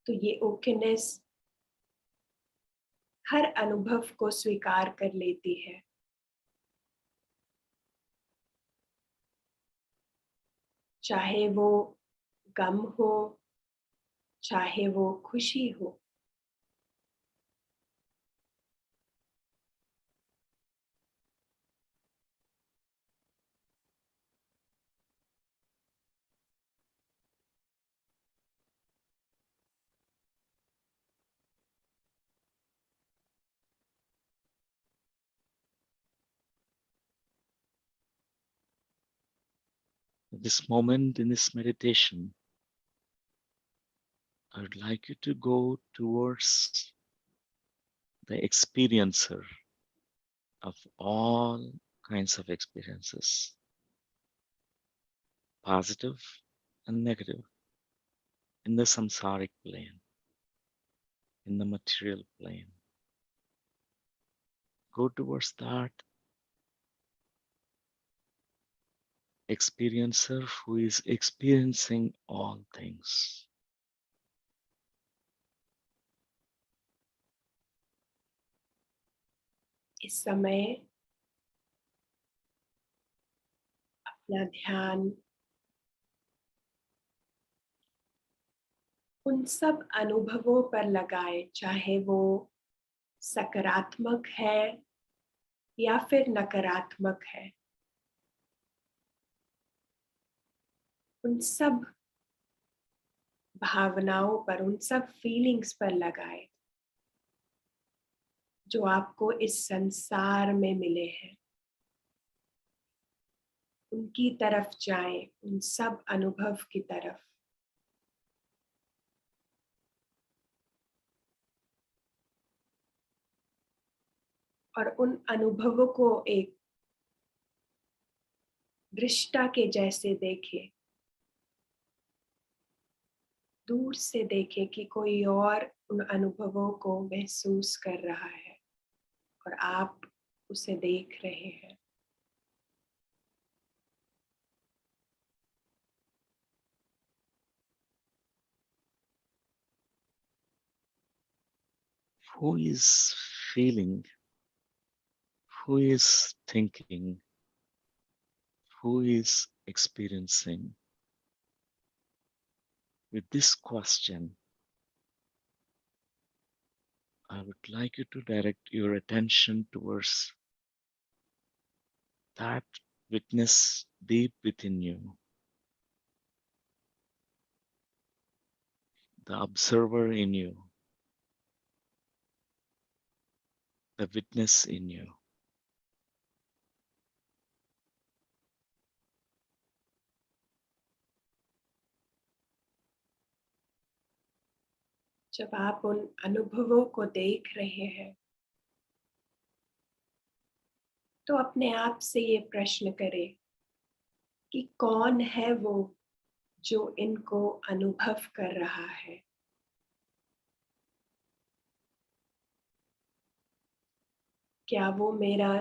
तो ये ओकेनेस हर अनुभव को स्वीकार कर लेती है। चाहे वो गम हो, चाहे वो खुशी हो। At this moment in this meditation, I would like you to go towards the experiencer of all kinds of experiences, positive and negative, in the samsaric plane, in the material plane. Go towards that experiencer who is experiencing all things. इस समय अपना ध्यान उन सब अनुभवों पर लगाए, चाहे वो सकारात्मक है या फिर नकारात्मक है। उन सब भावनाओं पर, उन सब फीलिंग्स पर लगाए जो आपको इस संसार में मिले हैं। उनकी तरफ जाएं, उन सब अनुभव की तरफ। और उन अनुभवों को एक दृष्टा के जैसे देखें, दूर से देखें कि कोई और उन अनुभवों को महसूस कर रहा है और आप उसे देख रहे हैं। Who is feeling? Who is thinking? Who is experiencing? With this question, I would like you to direct your attention towards that witness deep within you, the observer in you, the witness in you. जब आप उन अनुभवों को देख रहे हैं तो अपने आप से ये प्रश्न करें कि कौन है वो जो इनको अनुभव कर रहा है। क्या वो मेरा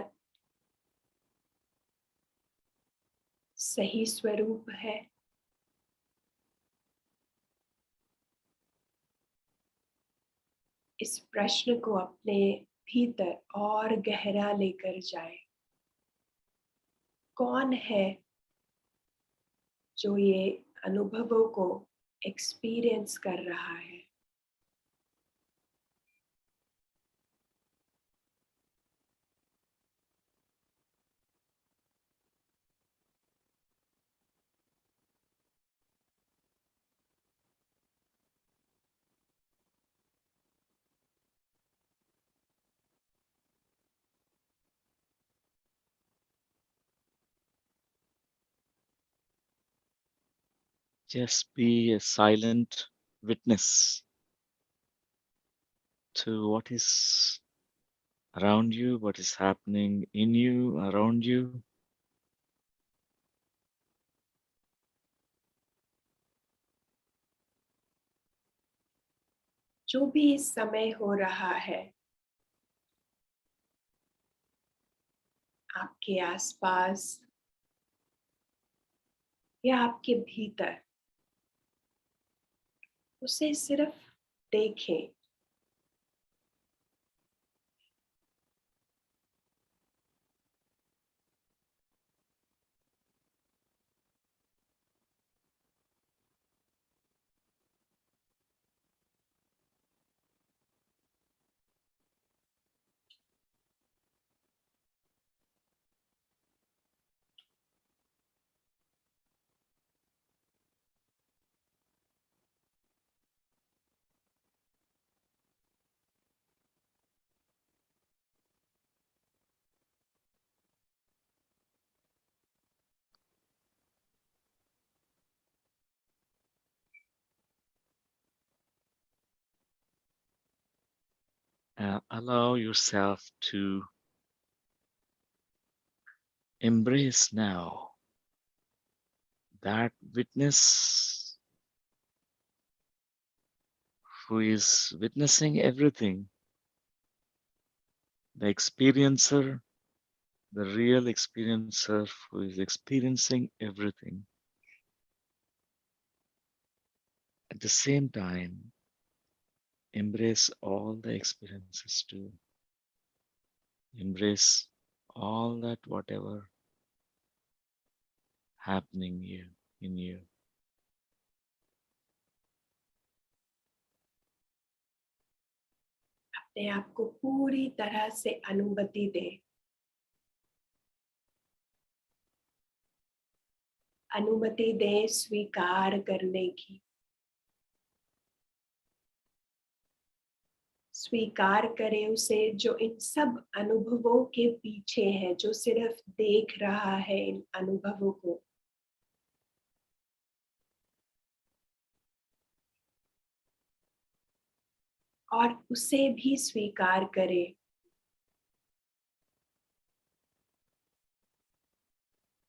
सही स्वरूप है? इस प्रश्न को अपने भीतर और गहरा लेकर जाए। कौन है जो ये अनुभवों को एक्सपीरियंस कर रहा है? Just be a silent witness to what is around you, what is happening in you, around you. जो भी इस समय हो रहा है आपके आसपास या आपके भीतर, उसे सिर्फ देखें। Allow yourself to embrace now that witness who is witnessing everything, the experiencer, the real experiencer who is experiencing everything. At the same time, embrace all the experiences too. Embrace all that whatever happening you in you. अपने आप को पूरी तरह से अनुमति दें। अनुमति दें स्वीकार करने की। स्वीकार करें उसे जो इन सब अनुभवों के पीछे है, जो सिर्फ देख रहा है इन अनुभवों को। और उसे भी स्वीकार करें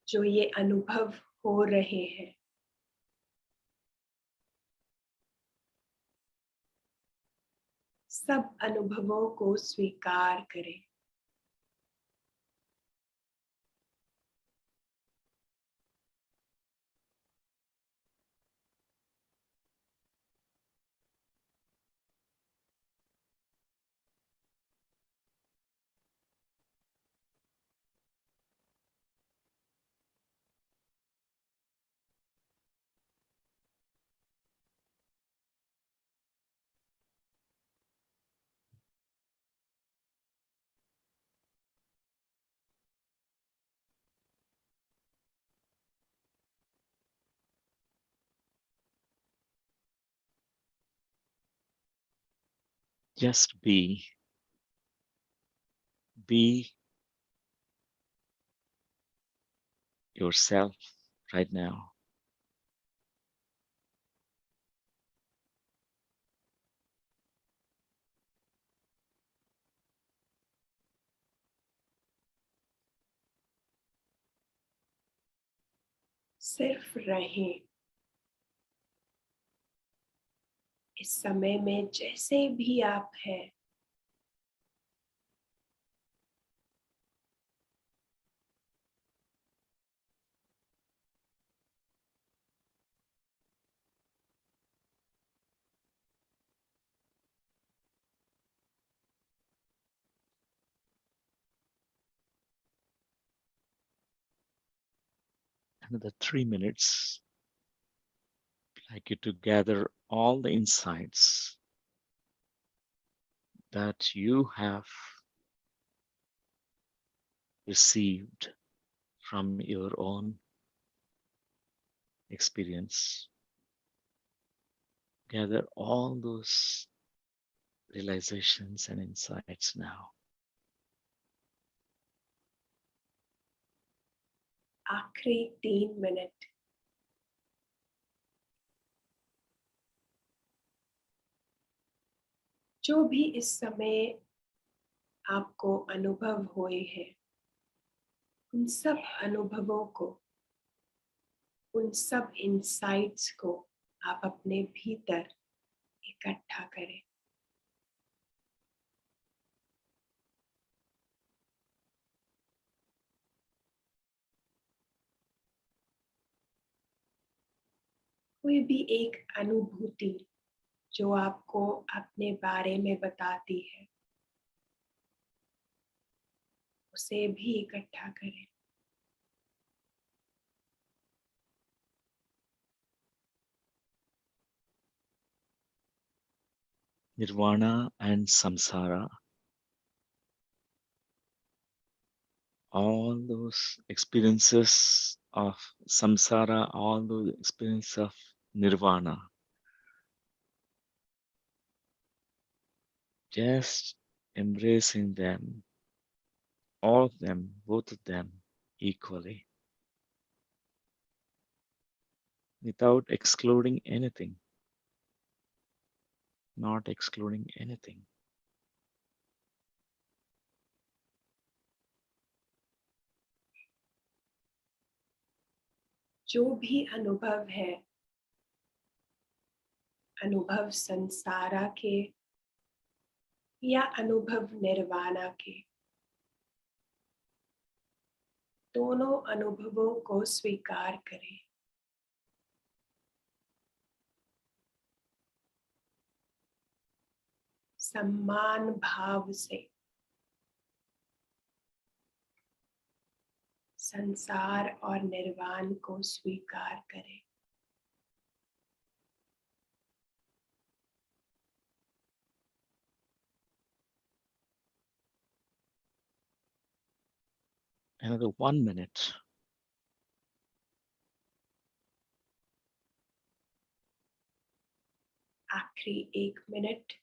जो ये अनुभव हो रहे हैं। सब अनुभवों को स्वीकार करें। Just be yourself right now. सिर्फ रहें इस समय में जैसे भी आप हैं। Another 3 minutes, I'd like you to gather all the insights that you have received from your own experience. Gather all those realizations and insights now. आखिरी 3 मिनट। जो भी इस समय आपको अनुभव हुए हैं, उन सब अनुभवों को, उन सब इंसाइट्स को आप अपने भीतर इकट्ठा करें। कोई भी एक अनुभूति जो आपको अपने बारे में बताती है, उसे भी इकट्ठा करें। Nirvana and Samsara, all those experiences of Samsara, all those experiences of Nirvana, just embracing them, all of them, both of them equally, without excluding anything, not excluding anything. जो भी अनुभव है, अनुभव संसारा के या अनुभव निर्वाणा के, दोनों अनुभवों को स्वीकार करें। सम्मान भाव से संसार और निर्वाण को स्वीकार करें। Another 1 minute. आखिरी 1 minute.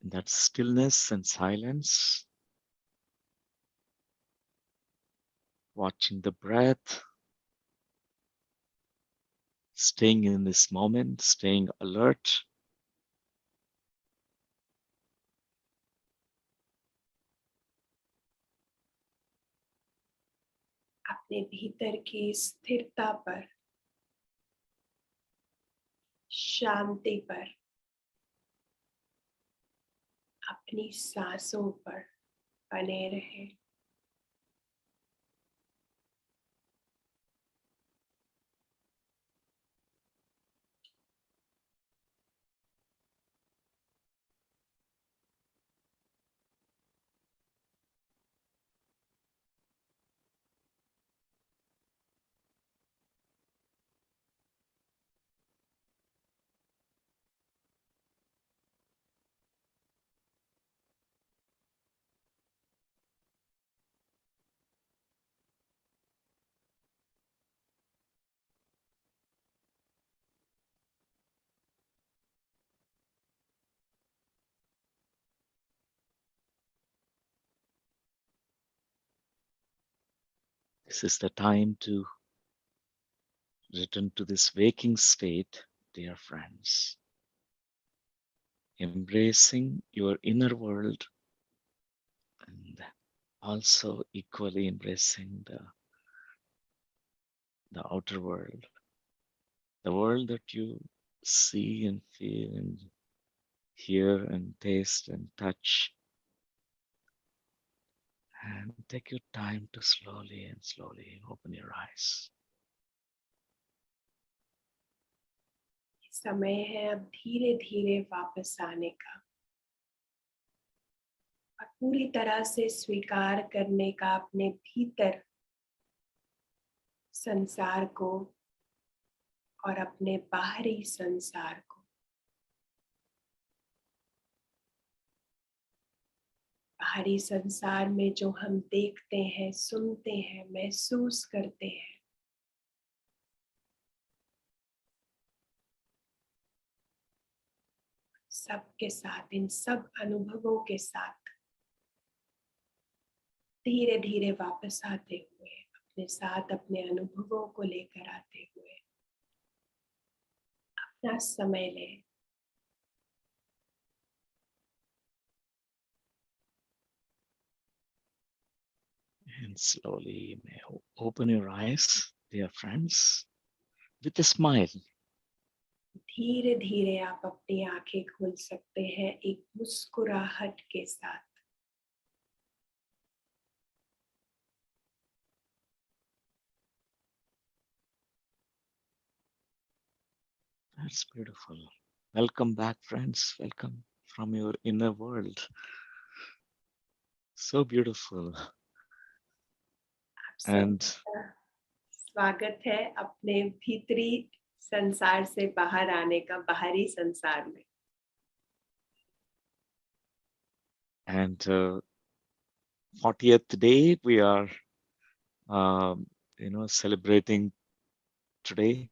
That stillness and silence, watching the breath, staying in this moment, staying alert. अपने भीतर की स्थिरता पर, शांति पर, अपनी सांसों पर बने रहे। This is the time to return to this waking state, dear friends. Embracing your inner world and also equally embracing the outer world, the world that you see and feel and hear and taste and touch. And take your time to slowly open your eyes. समय है अब धीरे धीरे वापस आने का और पूरी तरह से स्वीकार करने का अपने भीतर संसार को और अपने बाहरी संसार को। बाहरी संसार में जो हम देखते हैं, सुनते हैं, महसूस करते हैं, सबके साथ, इन सब अनुभवों के साथ धीरे धीरे वापस आते हुए, अपने साथ अपने अनुभवों को लेकर आते हुए अपना समय लें। And slowly you may open your eyes, dear friends, with a smile. धीरे धीरे आप अपनी आंखें खोल सकते हैं एक मुस्कुराहट के साथ। That's beautiful. Welcome back, friends. Welcome from your inner world. So beautiful. आप And सबका स्वागत है अपने भीतरी संसार से बाहर आने का, बाहरी संसार में। and 40th day we are celebrating today,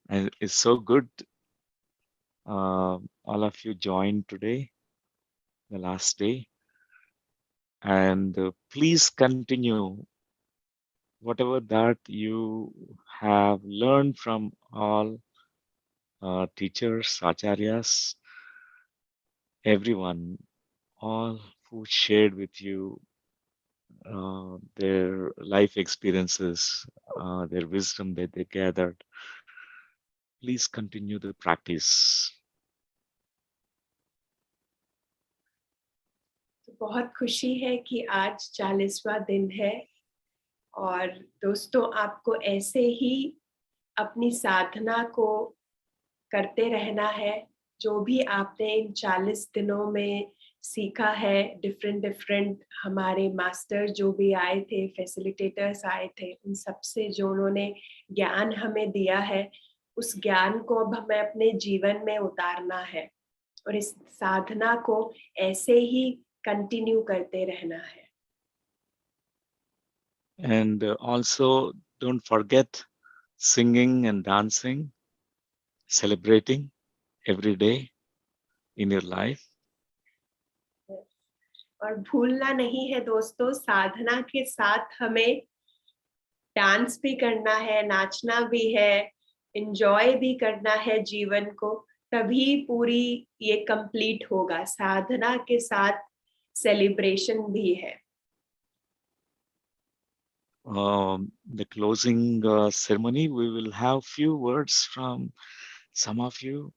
and it's so good all of you joined today, the last day, and please continue whatever that you have learned from all teachers, acharyas, everyone, all who shared with you their life experiences, their wisdom that they gathered. Please continue the practice. तो बहुत खुशी है कि आज 40वां दिन है और दोस्तों आपको ऐसे ही अपनी साधना को करते रहना है। जो भी आपने इन 40 दिनों में सीखा है, डिफरेंट हमारे मास्टर जो भी आए थे, फैसिलिटेटर्स आए थे, उन सबसे जो उन्होंने ज्ञान हमें दिया है, उस ज्ञान को अब हमें अपने जीवन में उतारना है और इस साधना को ऐसे ही कंटिन्यू करते रहना है। And also don't forget singing and dancing, celebrating every day in your life. और भूलना नहीं है दोस्तों, साधना के साथ हमें डांस भी करना है, नाचना भी है, एंजॉय भी करना है जीवन को, तभी पूरी ये कंप्लीट होगा। साधना के साथ सेलिब्रेशन भी है। the closing ceremony, we will have few words from some of you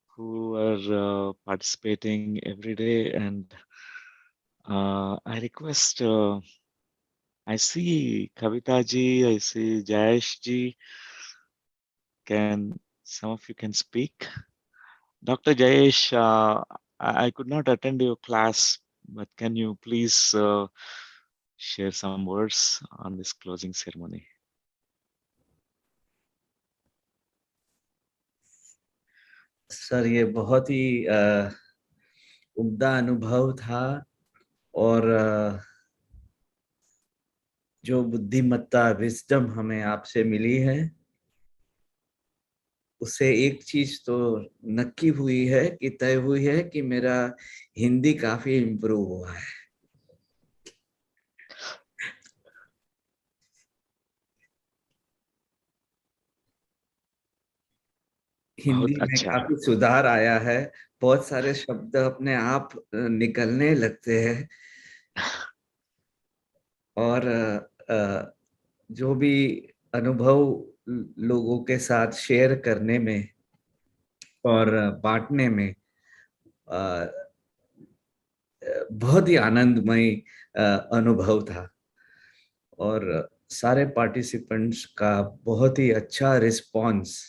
who are participating every day. And I request, I see Kavita ji, I see Jayesh ji. Can some of you can speak? Dr. Jayesh, I could not attend your class, but can you please share some words on this closing ceremony? Sir, ये बहुत ही उम्दा अनुभव था, और जो बुद्धिमत्ता, wisdom हमें आपसे मिली है, उससे एक चीज तो नक्की हुई है कि तय हुई है कि मेरा हिंदी काफी इम्प्रूव हुआ है। हिंदी बहुत में अच्छा। काफी सुधार आया है, बहुत सारे शब्द अपने आप निकलने लगते हैं, और जो भी अनुभव लोगों के साथ शेयर करने में और बांटने में बहुत ही आनंदमय अनुभव था, और सारे पार्टिसिपेंट्स का बहुत ही अच्छा रिस्पॉन्स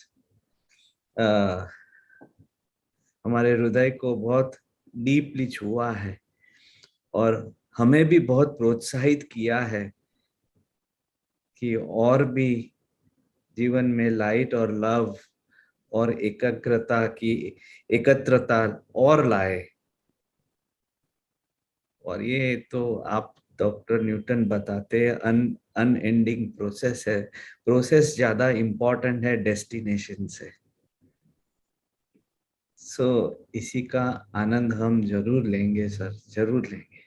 हमारे हृदय को बहुत डीपली छुआ है, और हमें भी बहुत प्रोत्साहित किया है कि और भी जीवन में लाइट और लव और एकत्रता और लाए। और ये तो आप डॉक्टर न्यूटन बताते हैं, अनएंडिंग प्रोसेस है। प्रोसेस ज्यादा इम्पोर्टेंट है डेस्टिनेशन से। इसी का आनंद हम जरूर लेंगे सर, जरूर लेंगे।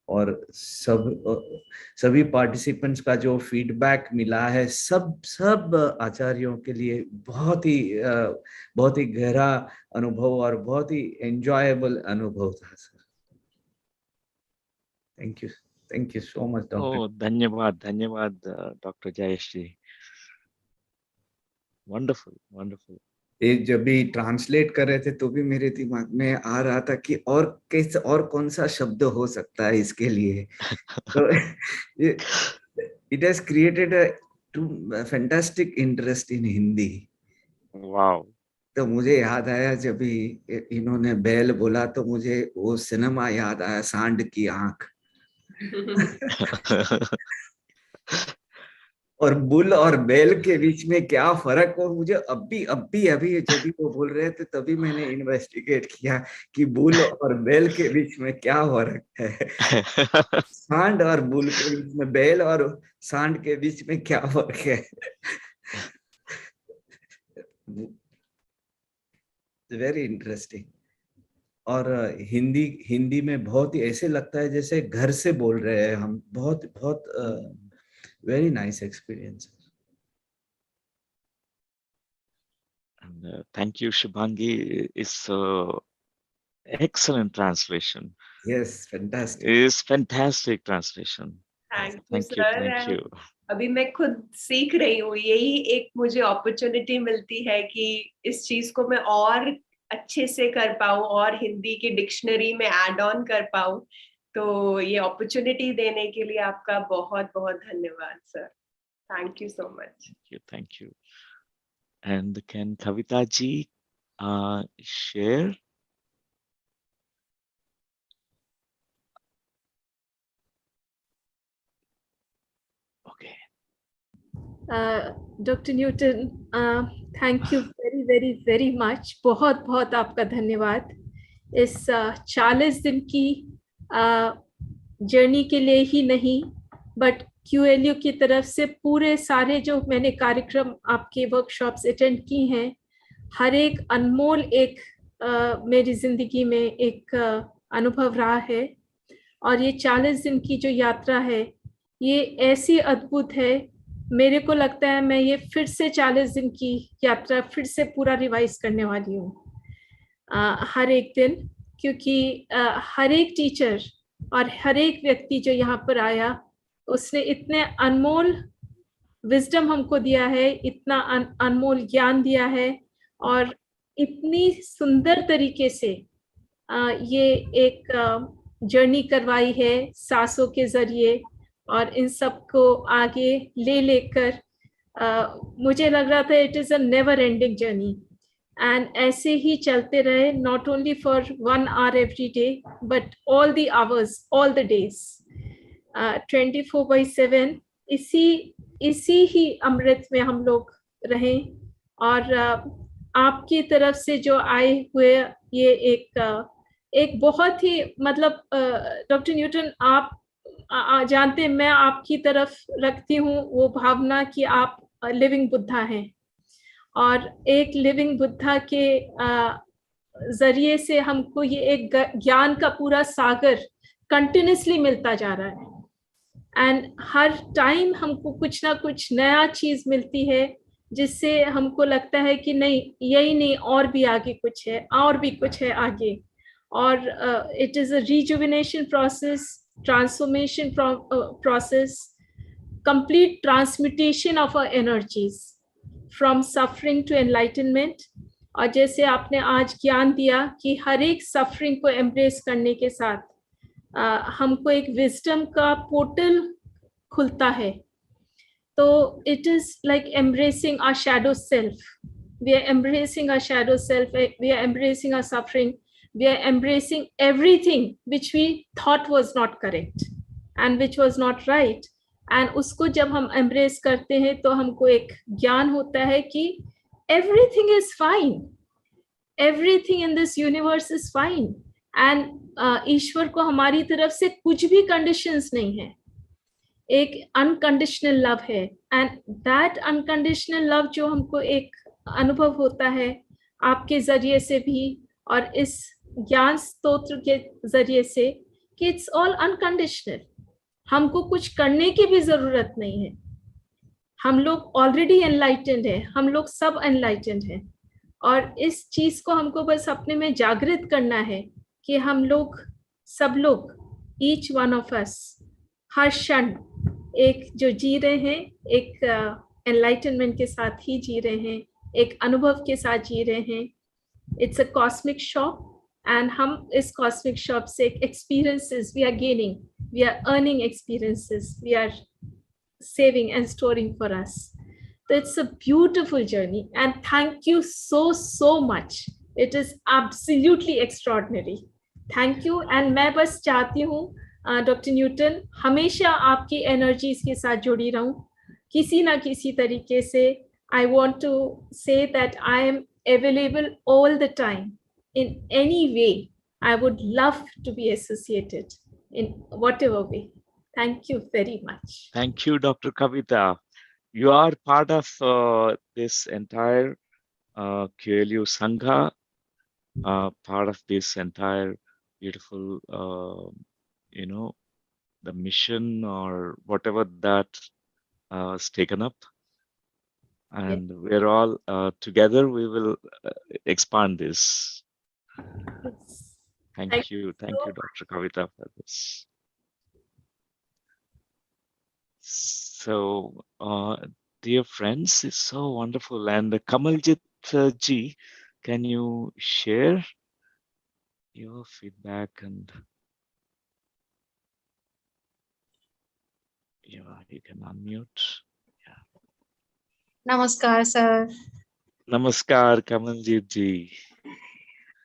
और सभी पार्टिसिपेंट्स का जो फीडबैक मिला है, सब आचार्यों के लिए बहुत ही गहरा अनुभव और बहुत ही एंजॉयबल अनुभव था sir. Thank you so much doctor. धन्यवाद, धन्यवाद doctor Jayesh ji. Wonderful, wonderful. ये जब भी ट्रांसलेट कर रहे थे तो भी मेरे दिमाग में आ रहा था कि और कौन सा शब्द हो सकता है इसके लिए। तो it has created a fantastic interest in Hindi. Wow. तो मुझे याद आया, जब भी इन्होंने बैल बोला तो मुझे वो सिनेमा याद आया, सांड की आंख। और बुल और बैल के बीच में क्या फर्क हो, मुझे अभी जब भी वो बोल रहे थे तभी मैंने इन्वेस्टिगेट किया कि बुल और बैल के बीच में क्या फर्क है। सांड और बुल के बीच में, बैल और सांड के बीच में क्या फर्क है। Very interesting. और हिंदी में बहुत ही ऐसे लगता है जैसे घर से बोल रहे हैं हम। बहुत बहुत very nice experience. Thank you, Shubhangi. It's excellent translation. Yes, fantastic. It's fantastic translation. Thank you Thank you, thank sir. you. अभी मैं खुद सीख रही हूँ, यही एक मुझे अपॉर्चुनिटी मिलती है कि इस चीज को मैं और अच्छे से कर पाऊँ और हिंदी की डिक्शनरी में ऐड ऑन कर पाऊँ। तो ये अपॉर्चुनिटी देने के लिए आपका बहुत बहुत धन्यवाद sir. Thank you so much. Thank you. And can Kavita ji share? Okay. Doctor Newton, thank you very very very much. बहुत बहुत आपका धन्यवाद इस 40 दिन की जर्नी के लिए ही नहीं, बट QLU की तरफ से पूरे सारे जो मैंने कार्यक्रम आपके वर्कशॉप्स अटेंड की हैं, हर एक अनमोल एक मेरी जिंदगी में एक अनुभव रहा है। और ये 40 दिन की जो यात्रा है, ये ऐसी अद्भुत है। मेरे को लगता है मैं ये फिर से 40 दिन की यात्रा फिर से पूरा रिवाइज करने वाली हूँ हर एक दिन, क्योंकि हर एक टीचर और हर एक व्यक्ति जो यहाँ पर आया, उसने इतने अनमोल विजडम हमको दिया है, इतना अनमोल ज्ञान दिया है, और इतनी सुंदर तरीके से ये एक जर्नी करवाई है सांसों के जरिए, और इन सबको आगे ले लेकर मुझे लग रहा था it is a never ending journey, and ऐसे ही चलते रहे, not only for 1 hour every day but all the hours, all the days, 24/7 इसी ही अमृत में हम लोग रहें। और आपकी तरफ से जो आए हुए ये एक बहुत ही मतलब डॉक्टर न्यूटन, आप जानते हैं मैं आपकी तरफ रखती हूँ वो भावना कि आप लिविंग बुद्धा हैं, और एक लिविंग बुद्धा के जरिए से हमको ये एक ज्ञान का पूरा सागर कंटिन्यूसली मिलता जा रहा है, एंड हर टाइम हमको कुछ ना कुछ नया चीज मिलती है, जिससे हमको लगता है कि नहीं, यही नहीं, और भी आगे कुछ है, और भी कुछ है आगे। और it is a rejuvenation process, transformation process, complete transmutation of our energies from suffering to enlightenment। और जैसे आपने आज ज्ञान दिया कि हर एक सफरिंग को एम्ब्रेस करने के साथ हमको एक विजडम का पोर्टल खुलता है, तो it is like embracing our shadow self, we are embracing our shadow self, we are embracing our suffering, we are embracing everything which we thought was not correct and which was not right, and उसको जब हम embrace करते हैं तो हमको एक ज्ञान होता है कि everything is fine, everything in this universe is fine, and ईश्वर को हमारी तरफ से कुछ भी कंडीशंस नहीं है, एक अनकंडीशनल लव है, एंड दैट अनकंडीशनल लव जो हमको एक अनुभव होता है आपके जरिए से भी और इस ज्ञान स्तोत्र के जरिए से कि इट्स ऑल अनकंडीशनल, हमको कुछ करने की भी जरूरत नहीं है, हम लोग ऑलरेडी एनलाइटेंड है, हम लोग सब एनलाइटेंड हैं, और इस चीज को हमको बस अपने में जागृत करना है कि हम लोग सब लोग, ईच वन ऑफ अस, हर क्षण एक जो जी रहे हैं, एक एनलाइटनमेंट के साथ ही जी रहे हैं, एक अनुभव के साथ जी रहे हैं। It's a cosmic shop, and हम इस कॉस्मिक शॉप से experiences we are gaining, we are earning experiences, we are saving and storing for us. So it's a beautiful journey, and thank you so much. It is absolutely extraordinary. Thank you. And मैं बस चाहती हूँ doctor Newton हमेशा आपकी energies के साथ जुड़ी रहूं किसी ना किसी तरीके से। I want to say that I am available all the time in any way. I would love to be associated in whatever way. Thank you very much. Thank you, Dr. Kavita. You are part of this entire QLU Sangha, part of this entire beautiful, the mission or whatever that is taken up. And we're all together, we will expand this. Yes. Thank you, Dr. Kavita, for this. So, dear friends, it's so wonderful. And Kamaljit ji, can you share your feedback and you can unmute. Yeah. Namaskar, sir. Namaskar, Kamaljit ji.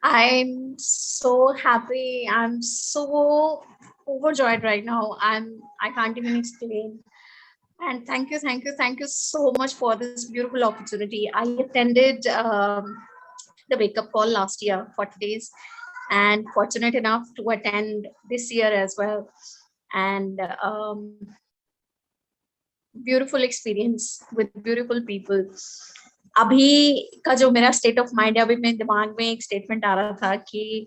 I'm so happy. I'm so overjoyed right now. I can't even explain. And thank you so much for this beautiful opportunity. I attended the wake-up call last year, 40 days, and fortunate enough to attend this year as well. And beautiful experience with beautiful people. अभी का जो मेरा state of mind है, अभी मेरे दिमाग में एक स्टेटमेंट आ रहा था कि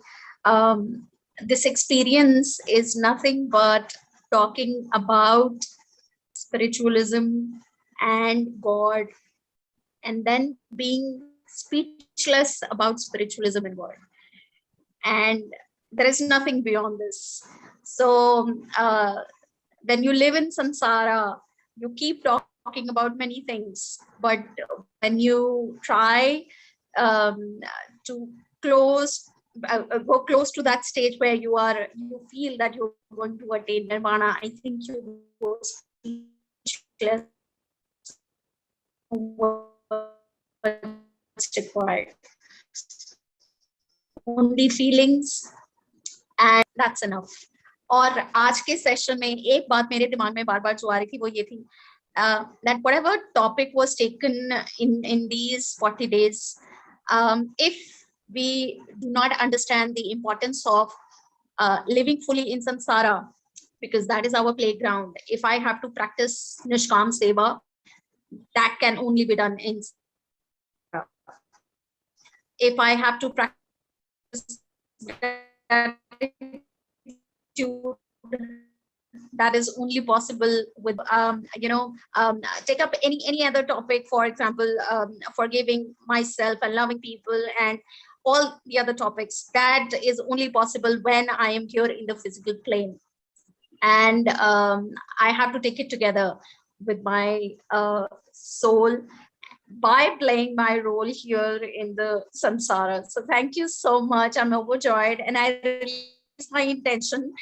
this experience is nothing but talking about spiritualism and God and then being speechless about spiritualism and God, and there is nothing beyond this. So when you live in Samsara, you keep talking about many things, but when you try to go close to that stage where you feel that you're going to attain Nirvana, I think you go speechless. What's required. Only feelings, and that's enough. और आज के session में एक बात मेरे दिमाग में बार बार जो आ रही थी वो ये थी that whatever topic was taken in these 40 days, if we do not understand the importance of living fully in samsara, because that is our playground. If I have to practice nishkam seva, that can only be done in samsara. If I have to practice that is only possible with take up any other topic, for example, forgiving myself and loving people and all the other topics. That is only possible when I am here in the physical plane, and I have to take it together with my soul by playing my role here in the samsara. So thank you so much. I'm overjoyed, and I release my intention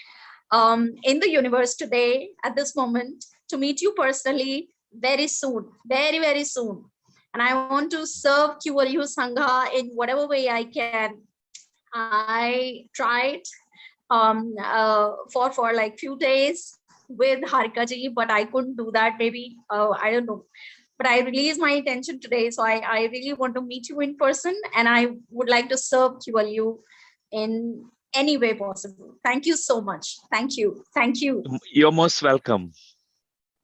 in the universe today at this moment to meet you personally very soon, very, very soon. And I want to serve QLU Sangha in whatever way I can. I tried for like few days with Harika ji, but I couldn't do that. Maybe, I don't know. But I release my intention today. So I really want to meet you in person, and I would like to serve QLU in any way possible. Thank you so much. Thank you. Thank you. You're most welcome.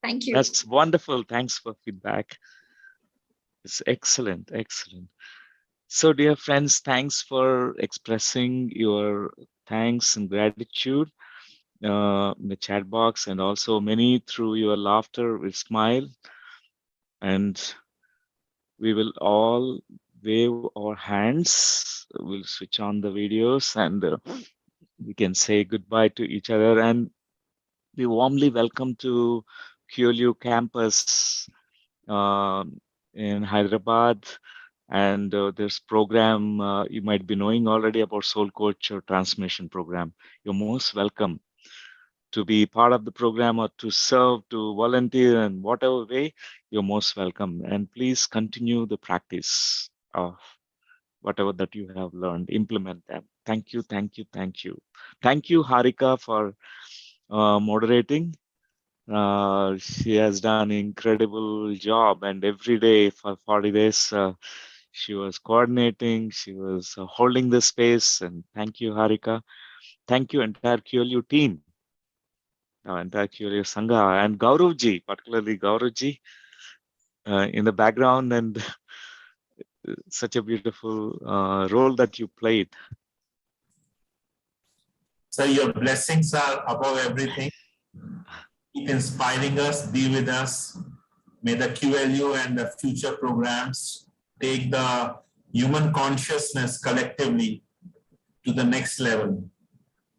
Thank you. That's wonderful. Thanks for feedback. It's excellent. Excellent. So, dear friends, thanks for expressing your thanks and gratitude in the chat box, and also many through your laughter with smile. And we will all wave our hands. We'll switch on the videos, and we can say goodbye to each other. And we warmly welcome to QLU Campus in Hyderabad. And this program, you might be knowing already about Soul Coach or Transformation Program. You're most welcome to be part of the program or to serve, to volunteer in whatever way. You're most welcome. And please continue the practice of whatever that you have learned, implement them. Thank you, thank you, thank you. Thank you, Harika, for moderating. She has done an incredible job, and every day for 40 days, she was coordinating, she was holding the space, and thank you, Harika. Thank you, entire QLU team, entire QLU Sangha, and Gauravji, particularly Gauravji, in the background, and such a beautiful role that you played. So your blessings are above everything. Keep inspiring us, be with us. May the QLU and the future programs take the human consciousness collectively to the next level.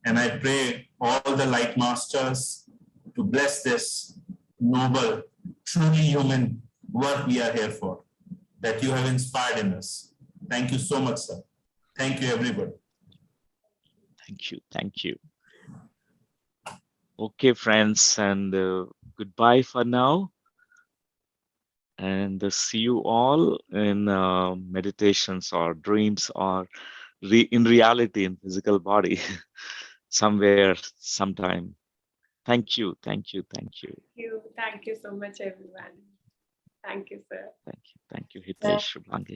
And I pray all the light masters to bless this noble, truly human work we are here for, that you have inspired in us. Thank you so much, sir. Thank you, everybody. Thank you, thank you. Okay, friends, and goodbye for now. And see you all in meditations or dreams or in reality in physical body somewhere, sometime. Thank you, thank you, thank you. Thank you so much, everyone. Thank you, sir. Thank you, Hitesh, Shubhangi.